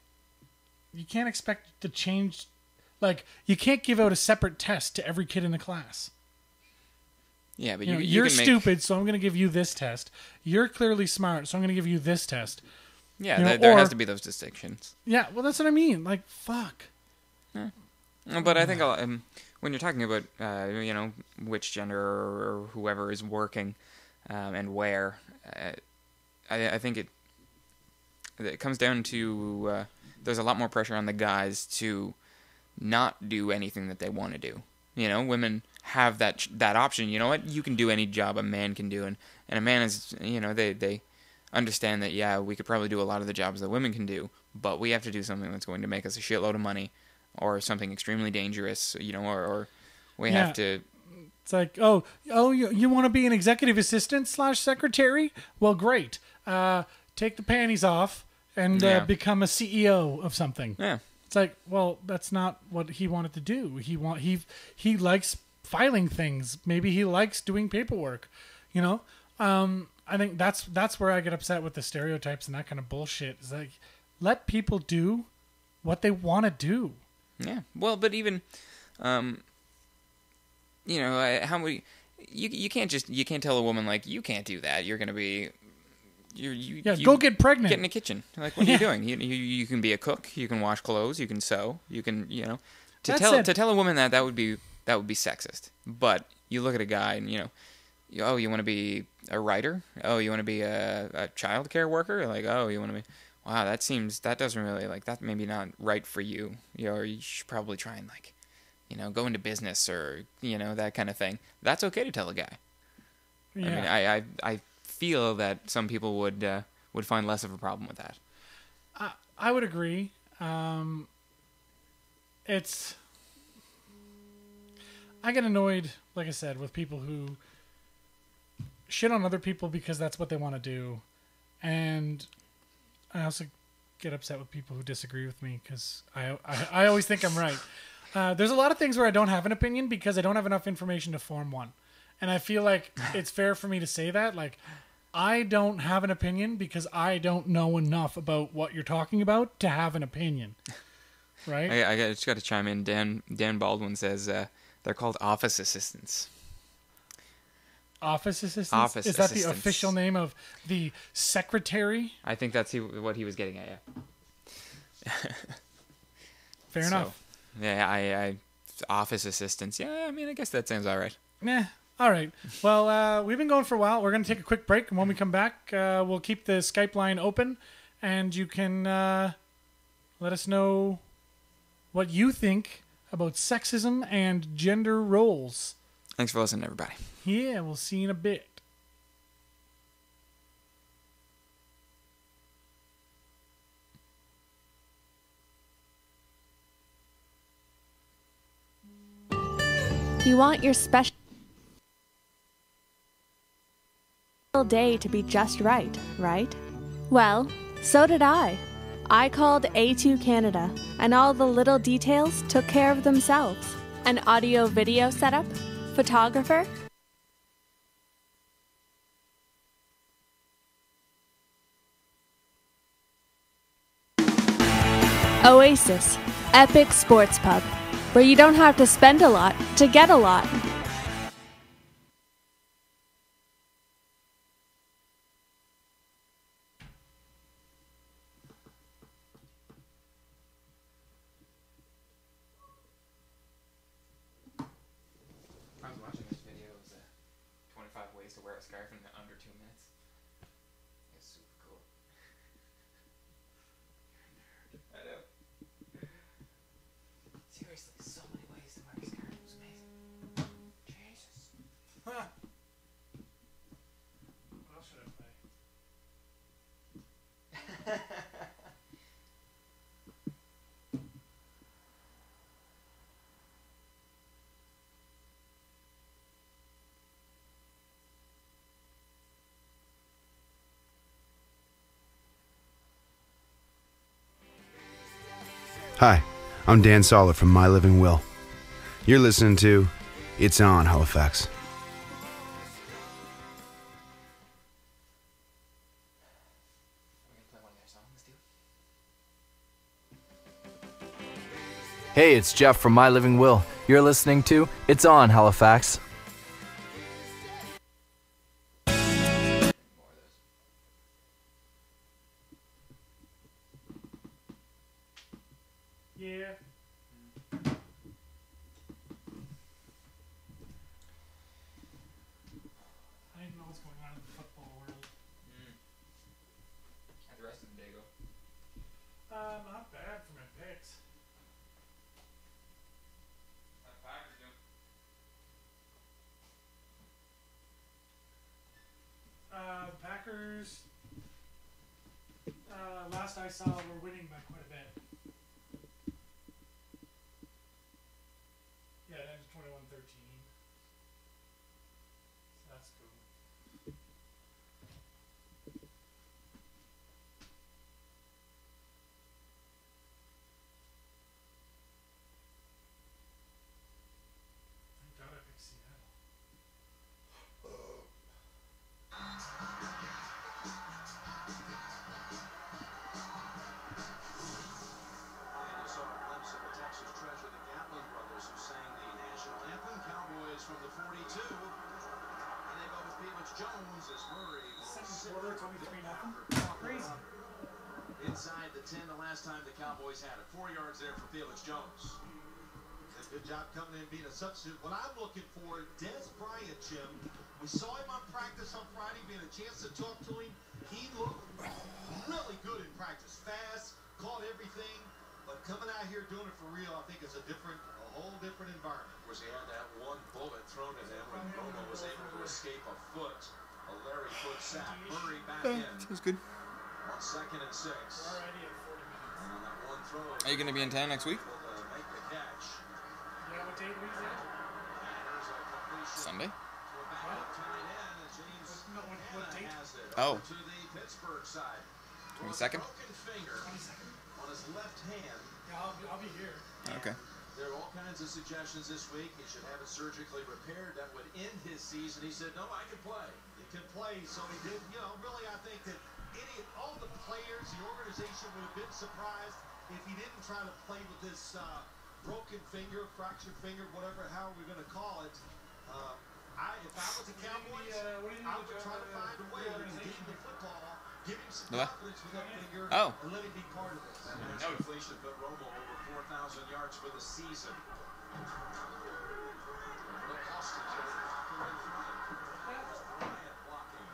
expect to change. Like, you can't give out a separate test to every kid in the class. Yeah, but you're stupid, so I'm going to give you this test. You're clearly smart, so I'm going to give you this test. Yeah, there has to be those distinctions. Yeah, well, that's what I mean. Like, fuck. Yeah. But I think when you're talking about which gender or whoever is working and where, I think it comes down to there's a lot more pressure on the guys to not do anything that they want to do. Women have that option. You know what? You can do any job a man can do, and a man is they understand that we could probably do a lot of the jobs that women can do, but we have to do something that's going to make us a shitload of money. Or something extremely dangerous, or we have to. It's like, you want to be an executive assistant / secretary? Well, great. Take the panties off and become a CEO of something. Yeah. It's like, well, that's not what he wanted to do. He likes filing things. Maybe he likes doing paperwork. I think that's where I get upset with the stereotypes and that kind of bullshit. Is like, let people do what they want to do. Yeah, well, but even, how many? You can't tell a woman like you can't do that. You're gonna be, go get pregnant. Get in the kitchen. Like, what are you doing? You can be a cook. You can wash clothes. You can sew. You can to tell a woman that would be sexist. But you look at a guy and you want to be a writer. Oh, you want to be a child care worker. Like, oh, you want to be. Wow, that doesn't really, that maybe not right for you. Or you should probably try and, go into business or, that kind of thing. That's okay to tell a guy. Yeah. I mean, I feel that some people would find less of a problem with that. I would agree. I get annoyed, like I said, with people who shit on other people because that's what they want to do. And I also get upset with people who disagree with me because I always think I'm right. There's a lot of things where I don't have an opinion because I don't have enough information to form one. And I feel like it's fair for me to say that. Like, I don't have an opinion because I don't know enough about what you're talking about to have an opinion. Right? I just got to chime in. Dan Baldwin says they're called office assistants. Office assistants? Office Is that assistants. the official name of the secretary? I think that's what he was getting at, yeah. Fair enough. Yeah, I office assistants. Yeah, I mean, I guess that sounds all right. Nah. All right. Well, we've been going for a while. We're going to take a quick break, and when we come back, we'll keep the Skype line open, and you can let us know what you think about sexism and gender roles. Thanks for listening, everybody. Yeah, we'll see you in a bit. You want your special day to be just right, right? Well, so did I. I called A2 Canada, and all the little details took care of themselves. An audio-video setup, photographer, Oasis, epic sports pub, where you don't have to spend a lot to get a lot. I was watching this video. It was 25 ways to wear a scarf in under 2 minutes. It's super cool. I know. Seriously, so many ways to wear a scarf. It was amazing. Jesus. Huh. What else should I play? Hi, I'm Dan Soller from My Living Will. You're listening to It's On Halifax. We're gonna play one of their songs, dude. Hey, it's Jeff from My Living Will. You're listening to It's On Halifax. More of those. Yeah. I didn't know what's going on in the football world. How'd the rest of the day go? Not bad for my picks. How'd the Packers do? Packers, last I saw, were winning by quite a bit. Yeah, it ended 21-13. So that's cool. Thank God I picked Seattle. And you saw a glimpse of the Texas treasure, the Gatlin brothers, who sang the national anthem. Cowboys from the 42. And they go with Felix Jones as Murray will Second sit quarter, for 23-0. Crazy. inside the 10 the last time the Cowboys had it. 4 yards there for Felix Jones. Good job coming in being a substitute. What I'm looking for, Des Bryant, Jim. We saw him on practice on Friday, being a chance to talk to him. He looked really good in practice. Fast, caught everything. But coming out here doing it for real, I think is a whole different environment. Of course, he had that one bullet thrown at him when Romo was able to escape a foot. A Larry foot sack. Murray back in. That was good. On 2nd and 6. Already at 40 minutes. And on that one throw, Are you gonna be in town next week? able to make the catch. Yeah, what date was that? There's a completion Sunday? to a backup tight end, and James No, what Hanna date? has it Oh. over to the Pittsburgh side. 22nd? Broken finger 22nd. on his left hand. Yeah, I'll be here. Okay. There are all kinds of suggestions this week. He should have it surgically repaired. That would end his season. He said, no, I can play. He can play. So he did. You know, really, I think that all the players, the organization would have been surprised if he didn't try to play with this broken finger, fractured finger, whatever, how are we going to call it. If I was the Cowboys, I would try to find a way to get him the football, give him some confidence with that finger, and let him be part of it. That man's completion put Romo over 4,000 yards for the season. Bryant blocking.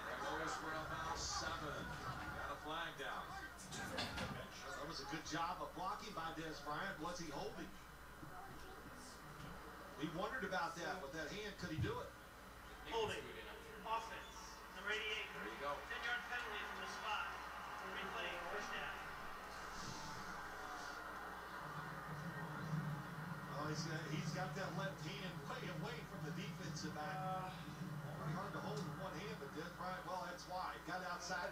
That goes for about 7. Got a flag down. That was a good job of blocking by Dez Bryant. What's he holding? We wondered about that with that hand. Could he do it? Holding. Offense. Number 88. There you go. 10-yard penalty from the spot. Replay. First down. Oh, he's got that left hand way away from the defensive back. Pretty hard to hold with one hand, but Dez Bryant, well, that's why. Got outside,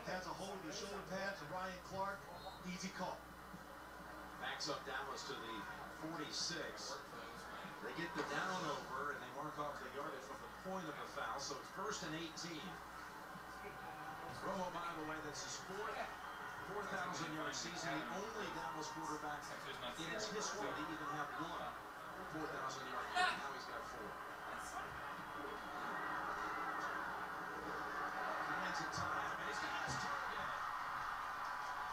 has a hold of the shoulder pads of Ryan Clark. Easy call. Backs up Dallas to the 46. They get the down over, and they mark off the yardage from the point of the foul, so it's 1st and 18. Romo, by the way, that's his 4,000-yard season, the only Dallas quarterback in its history to even have one 4,000-yard game. Now he's got 4. Finds a time, and he's got his target.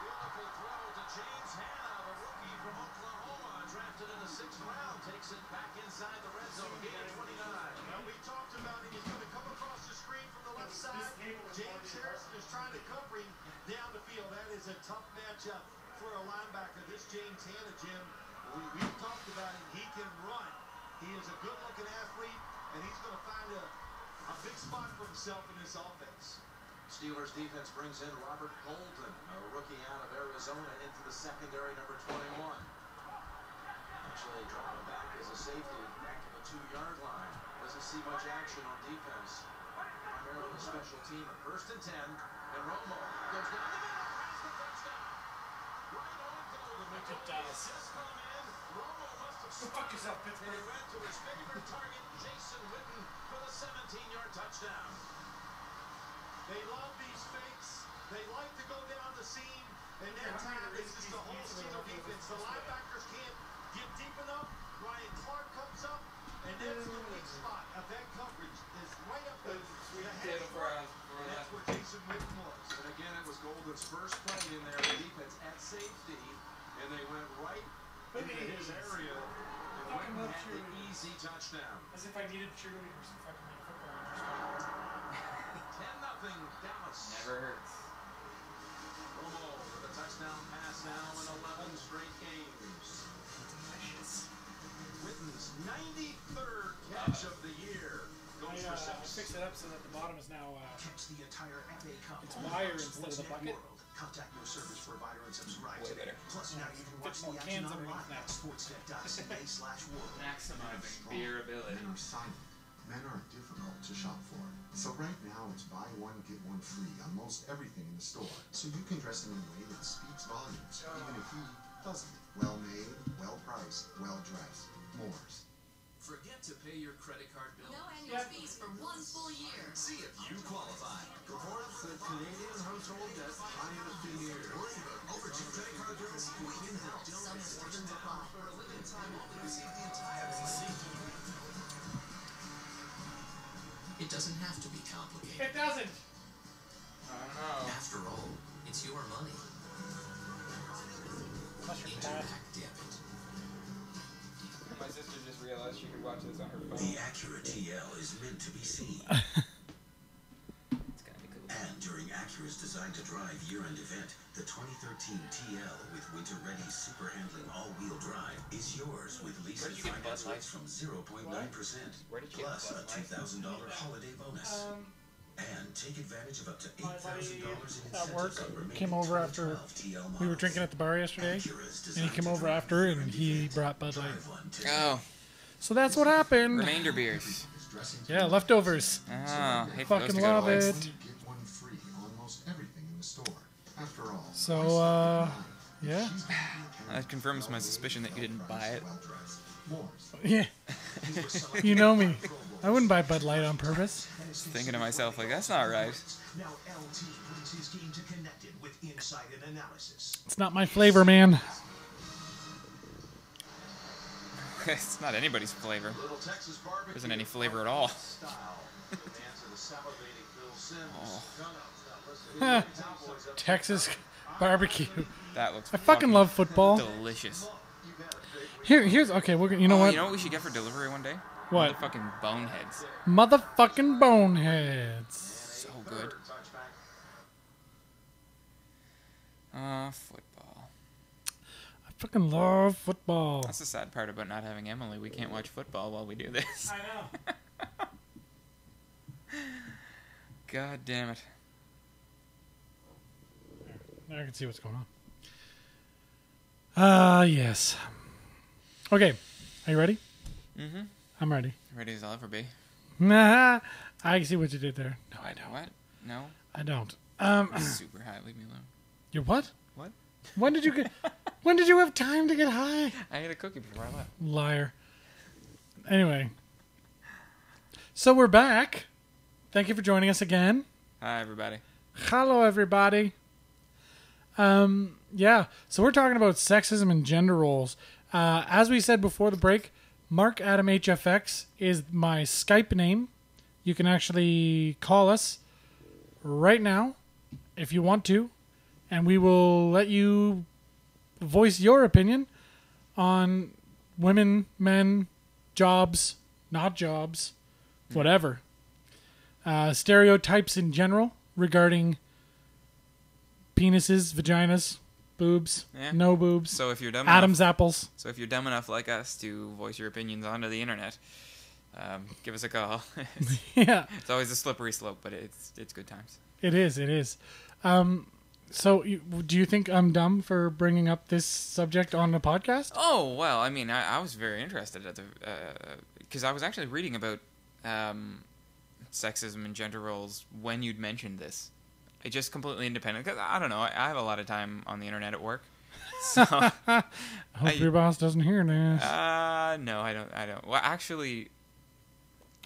Beautiful throw to James Hanna, the rookie from Oklahoma, drafted in the 6th round, takes it back inside the red zone, gain of 29. Now, we talked about it. He's going to come across the screen from the left side. James Harrison is trying to cover him down the field. That is a tough matchup for a linebacker. This James Hanna, Jim, we've talked about him. He can run. He is a good-looking athlete, and he's going to find a big spot for himself in this offense. Steelers defense brings in Robert Golden, a rookie out of Arizona, into the secondary, number 21. Actually dropping back as a safety back to the 2-yard line. Doesn't see much action on defense. Primarily a special team. 1st and 10, and Romo goes down the middle, has the touchdown. Right on Golden. Just come in. Romo must have struck yourself, Pittsburgh. And he went to his favorite target, Jason Witten, for the 17-yard touchdown. They love these fakes. They like to go down the seam, and their time is just the whole Steeler defense. The linebackers can't get deep enough. Ryan Clark comes up, and that's the weak spot of that coverage is right up the head. And that's where Jason Witten was. And again, it was Golden's first play in their defense at safety, and they went right into his area, and Witten had the easy touchdown. As if I needed cheerleaders if I could make football. 10-0 Dallas. Never hurts. Romo with a touchdown pass now in 11 straight games. Witten's 93rd catch of the year. Goes for 6. I fixed it up so that the bottom is now Catch the entire FA Cup. it's wire instead of the bucket. World. Contact your service provider and subscribe Way today. better. Plus, now you can watch More the action cans on underneath live now. at sportsnet.ca/world. Maximizing beerability. Men are silent. Men are difficult to shop for. So right now it's buy one, get one free on most everything in the store. So you can dress him in a way that speaks volumes, even if he doesn't. Well made, well priced, well dressed. Moore's. Forget to pay your credit card bill. No annual fees for 1 full year. See if you qualify. Reports that Canadian household debt high in a few years. Overdue credit card bills, we can help. Some restrictions apply. For a limited time only, receive the entire receipt. It doesn't have to be complicated. It doesn't. I don't know. After all, it's your money. Interact debit. My sister just realized she could watch this on her phone. The Acura TL is meant to be seen. It's gonna be cool. And during Acura's Design to Drive year-end event, the 2013 TL with winter-ready super handling all-wheel drive is yours with lease Where and did you get finance Bud rates from 0.9%, Where did you get plus a Bud Light? $2,000 holiday bonus. And take advantage of up to $8,000 in At work incentives on remaining came over after 2012 TL models. we were drinking at the bar yesterday, Acura's and he Design came to over Drive after, year-end and he event. brought Bud Light. Drive one today. Oh, So that's what happened. remainder beers. Yeah, leftovers. Oh, hate for those Fucking to go to love waste. it. Get one free on most everything in the store. After all, So, price yeah. she's gonna be a That confirms my suspicion that you didn't buy it. Yeah. You know me. I wouldn't buy Bud Light on purpose. Thinking to myself, like, that's not right. Now LT brings his team to Connected with insight and analysis. It's not my flavor, man. It's not anybody's flavor. Little Texas barbecue. There isn't any flavor at all. Style. Demands of the salivating Bill Sims. Texas barbecue. That looks I fucking love football. delicious. Here's okay. You know what? You know what we should get for delivery one day? What? Motherfucking boneheads. Motherfucking boneheads. So good. Football. I fucking love football. That's the sad part about not having Emily. We can't watch football while we do this. I know. God damn it. Now I can see what's going on. Yes. Okay. Are you ready? Mm-hmm. I'm ready. Ready as I'll ever be. Nah, I see what you did there. No, I don't. What? No? I don't. Super high. Leave me alone. You're what? What? When did you get? When did you have time to get high? I ate a cookie before I left. Liar. Anyway. So we're back. Thank you for joining us again. Hi, everybody. Hello, everybody. Yeah. So we're talking about sexism and gender roles. As we said before the break, Mark Adam HFX is my Skype name. You can actually call us right now if you want to, and we will let you voice your opinion on women, men, jobs, not jobs, whatever. Stereotypes in general regarding penises, vaginas, boobs, Yeah. no boobs, So if you're dumb Adam's enough, apples. So if you're dumb enough like us to voice your opinions onto the internet, give us a call. Yeah, It's always a slippery slope, but it's good times. it is. It is. So do you think I'm dumb for bringing up this subject on the podcast? Oh, well, I mean, I was very interested at the because I was actually reading about sexism and gender roles when you'd mentioned this. I just completely independent because I don't know. I have a lot of time on the internet at work, so I hope your boss doesn't hear this. no, I don't. Well, actually,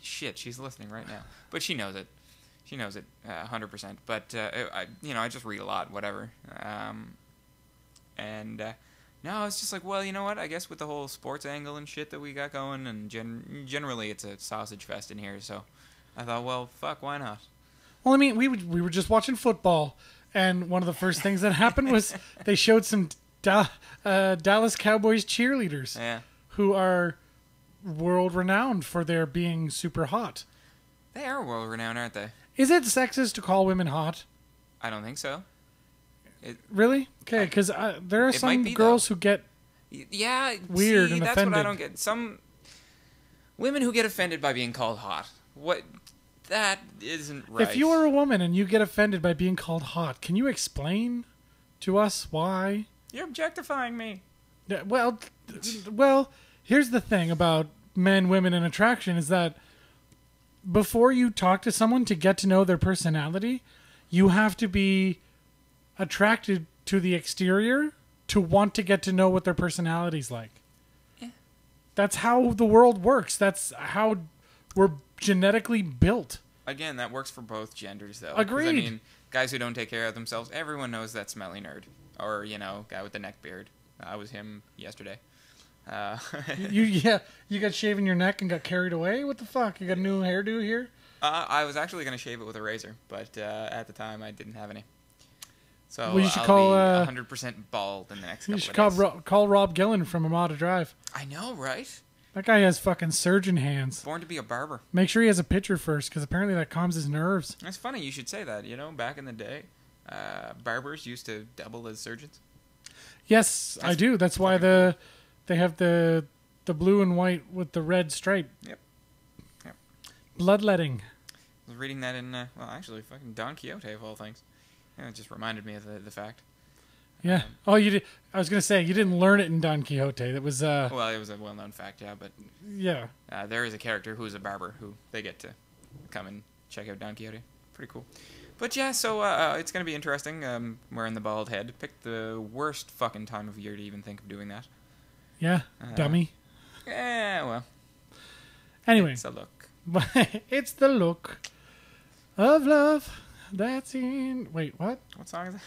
shit, she's listening right now, but she knows it. She knows it 100%. But I just read a lot, whatever. No, it's just like, well, you know what? I guess with the whole sports angle and shit that we got going, and generally it's a sausage fest in here, so I thought, well, fuck, why not? Well, I mean, we were just watching football, and one of the first things that happened was they showed some Dallas Cowboys cheerleaders Yeah, who are world renowned for their being super hot. they are world renowned, aren't they? Is it sexist to call women hot? I don't think so. Really? Okay, because there are It some might be, girls though. who get Yeah, weird see, and that's what I offended. don't get. Some women who get offended by being called hot. What? That isn't right. If you are a woman and you get offended by being called hot, can you explain to us why? You're objectifying me. Yeah, well, here's the thing about men, women, and attraction is that before you talk to someone to get to know their personality, you have to be attracted to the exterior to want to get to know what their personality's like. Yeah. That's how the world works. That's how we're genetically built. Again, that works for both genders, though. 'Cause, Agreed. I mean, guys who don't take care of themselves, everyone knows that smelly nerd. Or, guy with the neck beard. I was him yesterday. You got shaving your neck and got carried away? What the fuck? You got a new hairdo here? I was actually going to shave it with a razor, but at the time I didn't have any. So Well, you should I'll call, be 100% bald in the next You couple should of days. call Rob Gillen from Amada Drive. I know, right? That guy has fucking surgeon hands. Born to be a barber. Make sure he has a picture first, because apparently that calms his nerves. It's funny you should say that. Back in the day, barbers used to double as surgeons. Yes, I do. That's why they have the blue and white with the red stripe. Yep. Bloodletting. I was reading that in, actually, fucking Don Quixote of all things. It just reminded me of the fact. Yeah. Oh, you did. I was gonna say you didn't learn it in Don Quixote. That was Well, it was a well-known fact, yeah, but yeah. There is a character who is a barber who they get to come and check out Don Quixote. Pretty cool. But yeah, so it's gonna be interesting. Wearing the bald head. Picked the worst fucking time of year to even think of doing that. Yeah, dummy. Yeah, well. Anyway, It's a look. it's the look of love that's in. Wait, what? What song is that?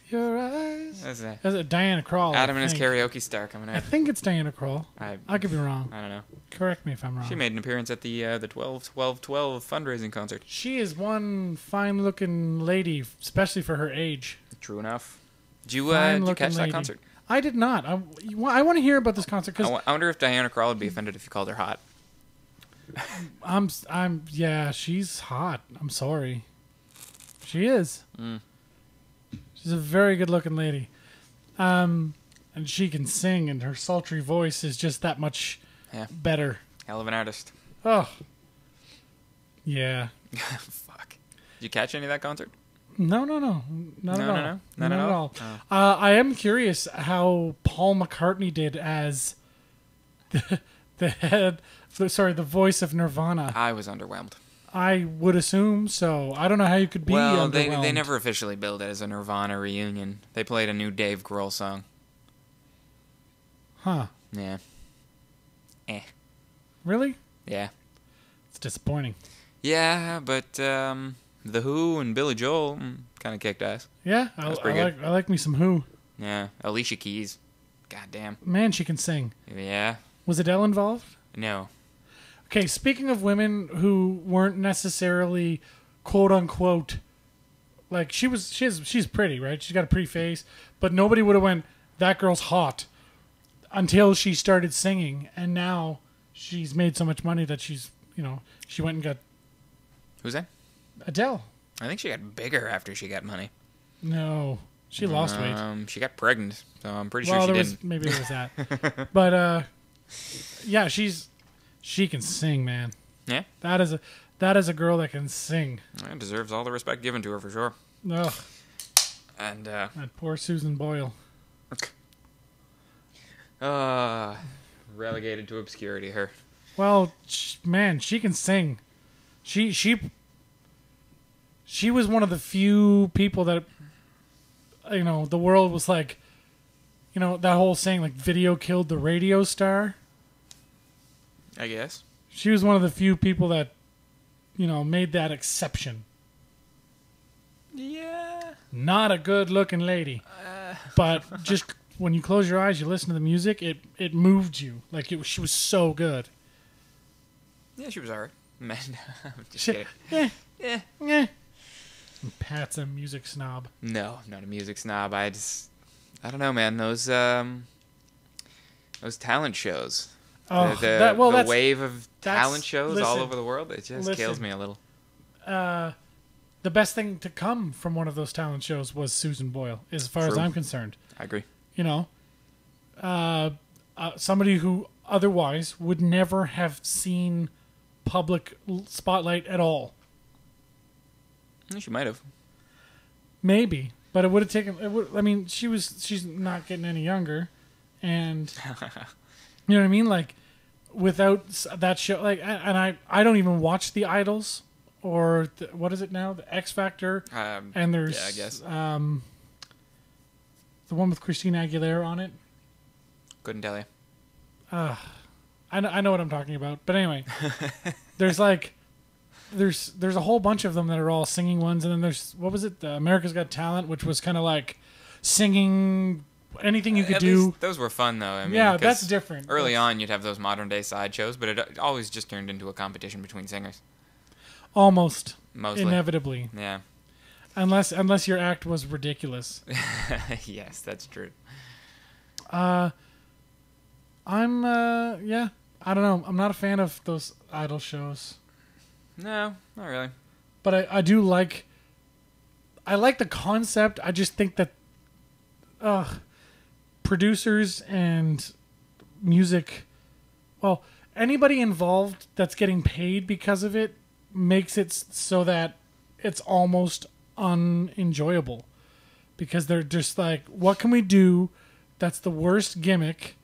Your eyes. That's it. That's it, Diana Krall. Adam I and his think. karaoke star coming I out. think it's Diana Krall. I could be wrong. I don't know. Correct me if I'm wrong. She made an appearance at the 12-12-12 fundraising concert. She is one fine-looking lady, especially for her age. True enough. Did you catch that concert? I did not. I want to hear about this concert because I wonder if Diana Krall would be offended if you called her hot. yeah, she's hot. I'm sorry. She is. She's a very good-looking lady. And she can sing, and her sultry voice is just that much better. Hell of an artist. Oh. Yeah. Fuck. Did you catch any of that concert? No. Not at all. Not at all? Oh. I am curious how Paul McCartney did as the voice of Nirvana. I was underwhelmed. I would assume so. I don't know how you could be Well, underwhelmed. they never officially billed it as a Nirvana reunion. They played a new Dave Grohl song. Huh. Yeah. Really? Yeah. It's disappointing. Yeah, but The Who and Billy Joel kind of kicked ass. Yeah, I like me some Who. Yeah. Alicia Keys. Goddamn. Man, she can sing. Yeah. Was Adele involved? No. Okay, speaking of women who weren't necessarily quote unquote like she's pretty, right? She's got a pretty face, but nobody would have went, that girl's hot until she started singing, and now she's made so much money that she's, she went and got Who's that? Adele. I think she got bigger after she got money. No. She lost weight. She got pregnant, so I'm pretty sure she didn't. Maybe it was that. But yeah, she can sing, man. Yeah. That is a girl that can sing. It deserves all the respect given to her for sure. Ugh. And that poor Susan Boyle. Relegated to obscurity, her. Well, man, she can sing. She was one of the few people that, the world was like, that whole saying, like, video killed the radio star. I guess. She was one of the few people that, made that exception. Yeah. Not a good-looking lady. But just when you close your eyes, you listen to the music, it moved you. Like, she was so good. Yeah, she was alright. Man, I'm just kidding. Yeah. Pat's a music snob. No, not a music snob. I don't know, man. Those talent shows. Oh, the wave of talent shows all over the world. It just kills me a little. The best thing to come from one of those talent shows was Susan Boyle, as far as I'm concerned. I agree. Somebody who otherwise would never have seen public spotlight at all. She might have. Maybe, but it would have taken. She's not getting any younger, and you know what I mean. Like, without that show, like, and I don't even watch the Idols or what is it now, the X Factor, and there's I guess the one with Christina Aguilera on it. Couldn't tell you. I know what I'm talking about, but anyway, there's a whole bunch of them that are all singing ones, and then there's, what was it, America's Got Talent, which was kind of like singing anything you could At do. least those were fun though. I mean, yeah, that's different. Early on, you'd have those modern day sideshows, but it always just turned into a competition between singers. Almost. Mostly. Inevitably. Yeah. Unless your act was ridiculous. Yes, that's true. I don't know. I'm not a fan of those idol shows. No, not really. But I do like... I like the concept. I just think that producers and music... Well, anybody involved that's getting paid because of it makes it so that it's almost unenjoyable. Because they're just like, what can we do that's the worst gimmick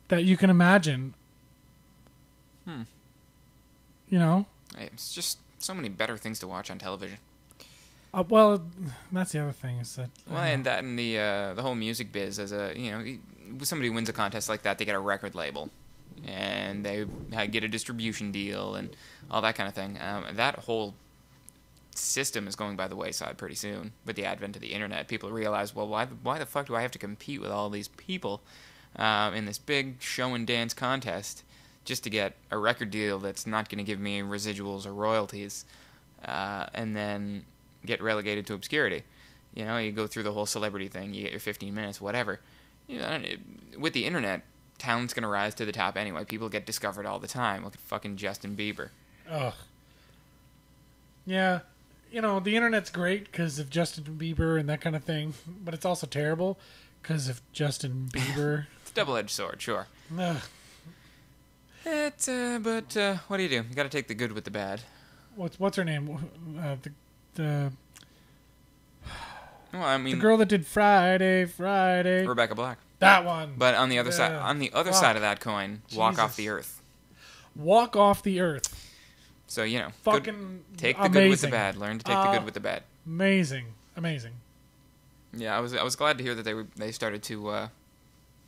that you can imagine? It's just so many better things to watch on television. Well, that's the other thing is that. Well, and that and the whole music biz as a somebody wins a contest like that, they get a record label, and they get a distribution deal and all that kind of thing. That whole system is going by the wayside pretty soon with the advent of the internet. People realize, well, why the fuck do I have to compete with all these people in this big show and dance contest just to get a record deal that's not going to give me residuals or royalties, and then get relegated to obscurity. You go through the whole celebrity thing, you get your 15 minutes, whatever. With the internet, talent's going to rise to the top anyway. People get discovered all the time. Look at fucking Justin Bieber. Ugh. Yeah, the internet's great because of Justin Bieber and that kind of thing, but it's also terrible because of Justin Bieber. It's a double-edged sword, sure. Ugh. But what do? You got to take the good with the bad. What's her name? The Well, I mean, the girl that did Friday. Rebecca Black. That one. But on the other side, side of that coin, walk off the earth. Walk off the earth. So fucking take the amazing. good with the bad. Learn to take the good with the bad. Amazing. Yeah, I was glad to hear that they started to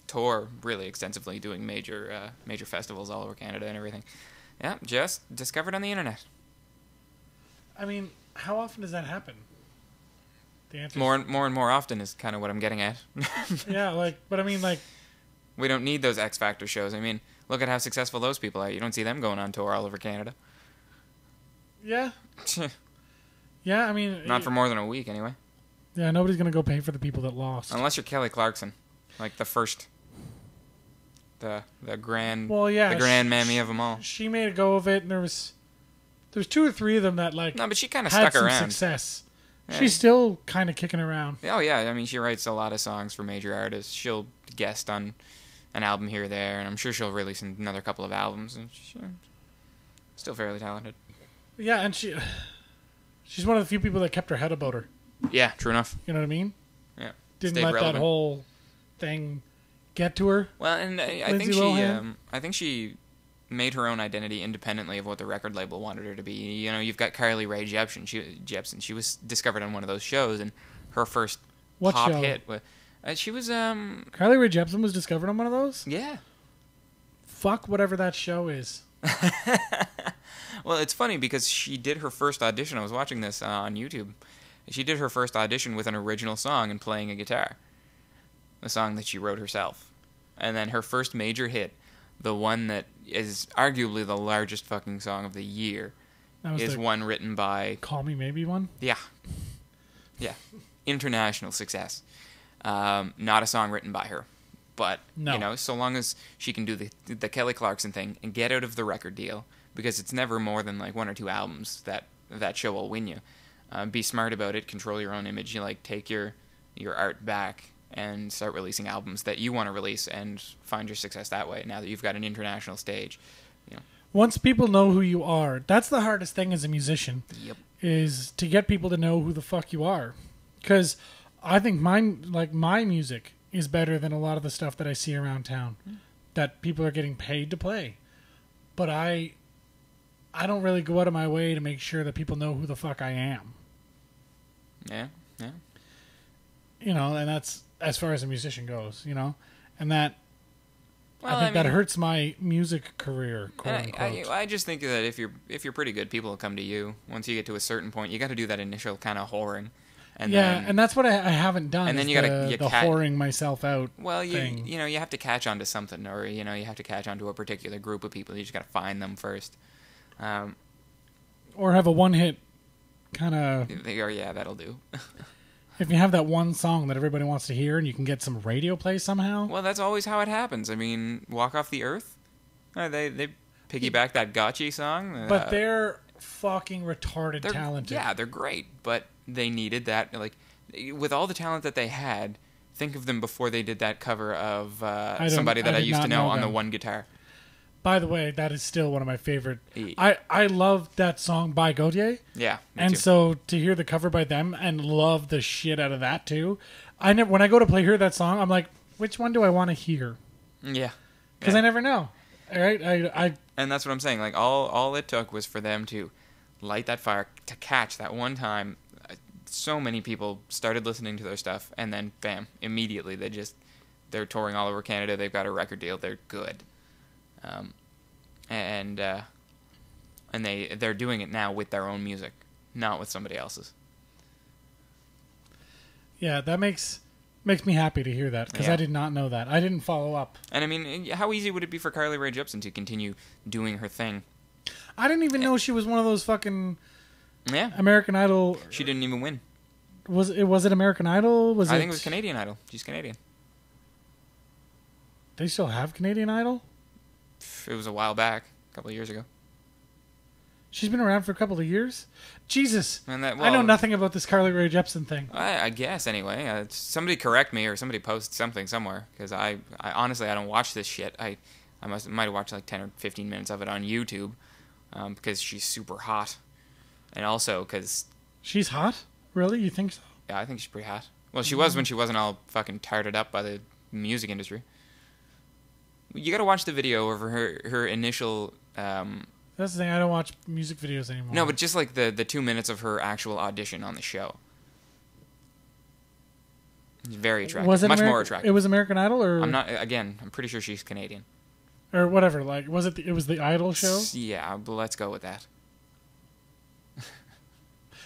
tour really extensively, doing major festivals all over Canada and everything. Yeah, just discovered on the internet. I mean, how often does that happen? The answer more and more often is kind of what I'm getting at. Yeah, but I mean, we don't need those X Factor shows. I mean, look at how successful those people are. You don't see them going on tour all over Canada. Yeah. Yeah, I mean... Not for more than a week, anyway. Yeah, nobody's going to go pay for the people that lost. Unless you're Kelly Clarkson. Like the first... The grand... Well, yeah. The grand mammy of them all. She made a go of it, and there's 2 or 3 of them that, No, but she kind of had stuck around. some success. Yeah. She's still kind of kicking around. Oh, yeah. I mean, she writes a lot of songs for major artists. She'll guest on an album here or there, and I'm sure she'll release another couple of albums. And she's still fairly talented. Yeah, and she's one of the few people that kept her head about her. Yeah, true enough. You know what I mean? Yeah. Didn't Stayed let relevant. that whole thing get to her. Well, and I think she made her own identity independently of what the record label wanted her to be. You've got Carly Rae Jepsen. She was discovered on one of those shows, and her first pop hit was she was Carly Rae Jepsen was discovered on one of those? Yeah. Fuck whatever that show is. Well, it's funny because she did her first audition. I was watching this on YouTube. She did her first audition with an original song and playing a guitar. A song that she wrote herself. And then her first major hit, the one that is arguably the largest fucking song of the year, is one written by... Call Me Maybe one? Yeah. Yeah. International success. Not a song written by her. But, so long as she can do the Kelly Clarkson thing and get out of the record deal, because it's never more than like 1 or 2 albums that show will win you. Be smart about it. Control your own image. Take your art back and start releasing albums that you want to release and find your success that way. Now that you've got an international stage, Once people know who you are, that's the hardest thing as a musician. Yep. Is to get people to know who the fuck you are. Because I think my music is better than a lot of the stuff that I see around town that people are getting paid to play. But I don't really go out of my way to make sure that people know who the fuck I am. Yeah. And that's as far as a musician goes, and that Well, I think that hurts my music career, quote unquote. I just think that if you're pretty good, people will come to you. Once you get to a certain point, you got to do that initial kind of whoring. And and that's what I haven't done. And then you got the whoring myself out. Well, thing. you have to catch on to something, or you have to catch on to a particular group of people. You just got to find them first. Or have a one-hit kind of. Yeah, that'll do. If you have that one song that everybody wants to hear, and you can get some radio play somehow. Well, that's always how it happens. I mean, Walk Off the Earth. They piggyback that Gotchi song. But they're fucking retarded talented. Yeah, they're great, but they needed that. Like, with all the talent that they had, think of them before they did that cover of somebody that I used to know on the one guitar. By the way, that is still one of my favorite. I love that song by Gautier. Yeah, and too. so to hear the cover by them and love the shit out of that too. When I go to hear that song, I'm like, which one do I want to hear? Yeah, because I never know. All right, and that's what I'm saying. Like all it took was for them to light that fire, to catch that one time so many people started listening to their stuff, and then bam, immediately they're touring all over Canada. They've got a record deal. They're good, and they're doing it now with their own music, not with somebody else's. Yeah, that makes me happy to hear that, because Yeah. I did not know that. I didn't follow up. And I mean, how easy would it be for Carly Rae Jepsen to continue doing her thing? I didn't even know she was one of those fucking Yeah, American Idol. she didn't even win. Was it American Idol? I think it was Canadian Idol. She's Canadian. They still have Canadian Idol? It was a while back, a couple of years ago. She's been around for a couple of years? Jesus. And that, I know nothing about this Carly Rae Jepsen thing. I guess anyway. Somebody correct me, or somebody post something somewhere, because I honestly I don't watch this shit. I might have watched like 10 or 15 minutes of it on YouTube, because she's super hot, and also because She's hot? Really? You think so? yeah, I think she's pretty hot. Well, she was when she wasn't all fucking tarted up by the music industry. You got to watch the video of her initial. That's the thing. I don't watch music videos anymore. No, but just like the 2 minutes of her actual audition on the show. It's very attractive. Was it much more attractive. It was American Idol, or I'm pretty sure she's Canadian. or whatever. Like, was it? It was the Idol show. Yeah, but let's go with that.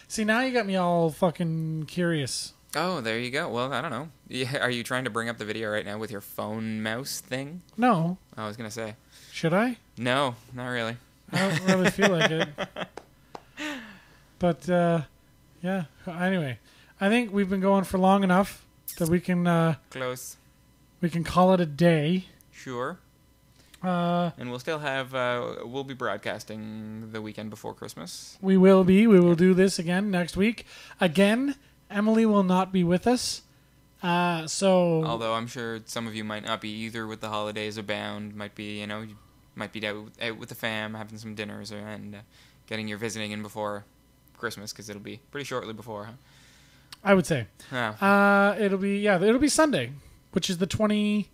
See, now you got me all fucking curious. Oh, there you go. Well, I don't know. Yeah, are you trying to bring up the video right now with your phone mouse thing? No. I was gonna say. Should I? No, not really. I don't really feel like it. But yeah. Anyway, I think we've been going for long enough that we can Close. we can call it a day. Sure. And And we'll still have. We'll be broadcasting the weekend before Christmas. we will be. We will do this again next week. Again, Emily will not be with us. So. Although I'm sure some of you might not be either with the holidays abound. Might be, you might be out with the fam, having some dinners, and getting your visiting in before Christmas, because it'll be pretty shortly before, huh? I would say. Yeah. It'll be Sunday, which is the 22nd,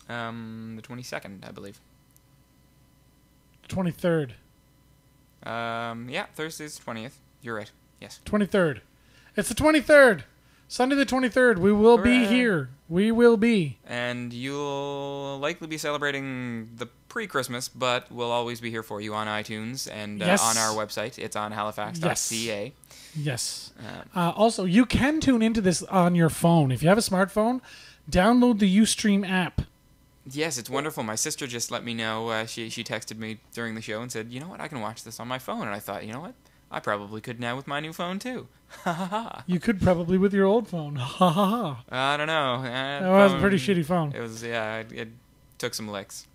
The 22nd, I believe. 23rd. Yeah, Thursday's 20th. You're right. Yes. 23rd. It's the 23rd. Sunday the 23rd. We will be Hooray. here. We will be. And you'll likely be celebrating the pre-Christmas, but we'll always be here for you on iTunes and Yes. on our website. It's on halifax.ca. Yes. Also, you can tune into this on your phone. If you have a smartphone, download the Ustream app. Yes, it's wonderful. My sister just let me know. She texted me during the show and said, you know what, I can watch this on my phone. And I thought, you know what, I probably could now with my new phone too. Ha ha ha. You could probably with your old phone. Ha ha ha. I don't know. That was a pretty shitty phone. It was, yeah, it took some licks.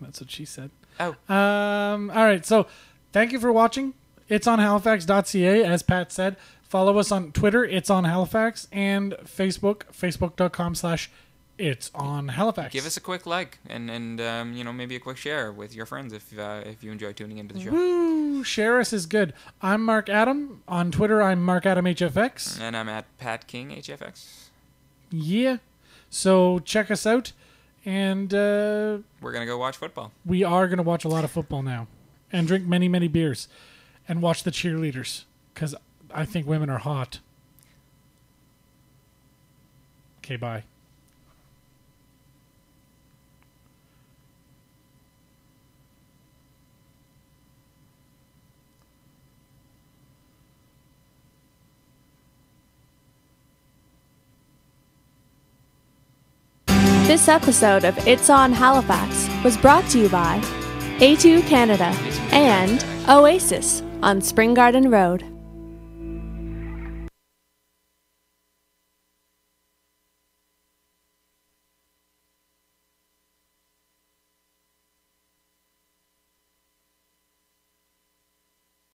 That's what she said. Oh. All right. So thank you for watching. It's on halifax.ca, as Pat said. Follow us on Twitter. It's on Halifax, and Facebook, facebook.com/It's on Halifax. Give us a quick like and maybe a quick share with your friends if you enjoy tuning into the show. Woo! Share us is good. I'm Mark Adam. On Twitter, I'm Mark Adam HFX. And I'm at Pat King HFX. Yeah. So check us out. And we're going to go watch football. We are going to watch a lot of football now. And drink many, many beers. And watch the cheerleaders. Because I think women are hot. Okay, bye. This episode of It's on Halifax was brought to you by A2 Canada and Oasis on Spring Garden Road.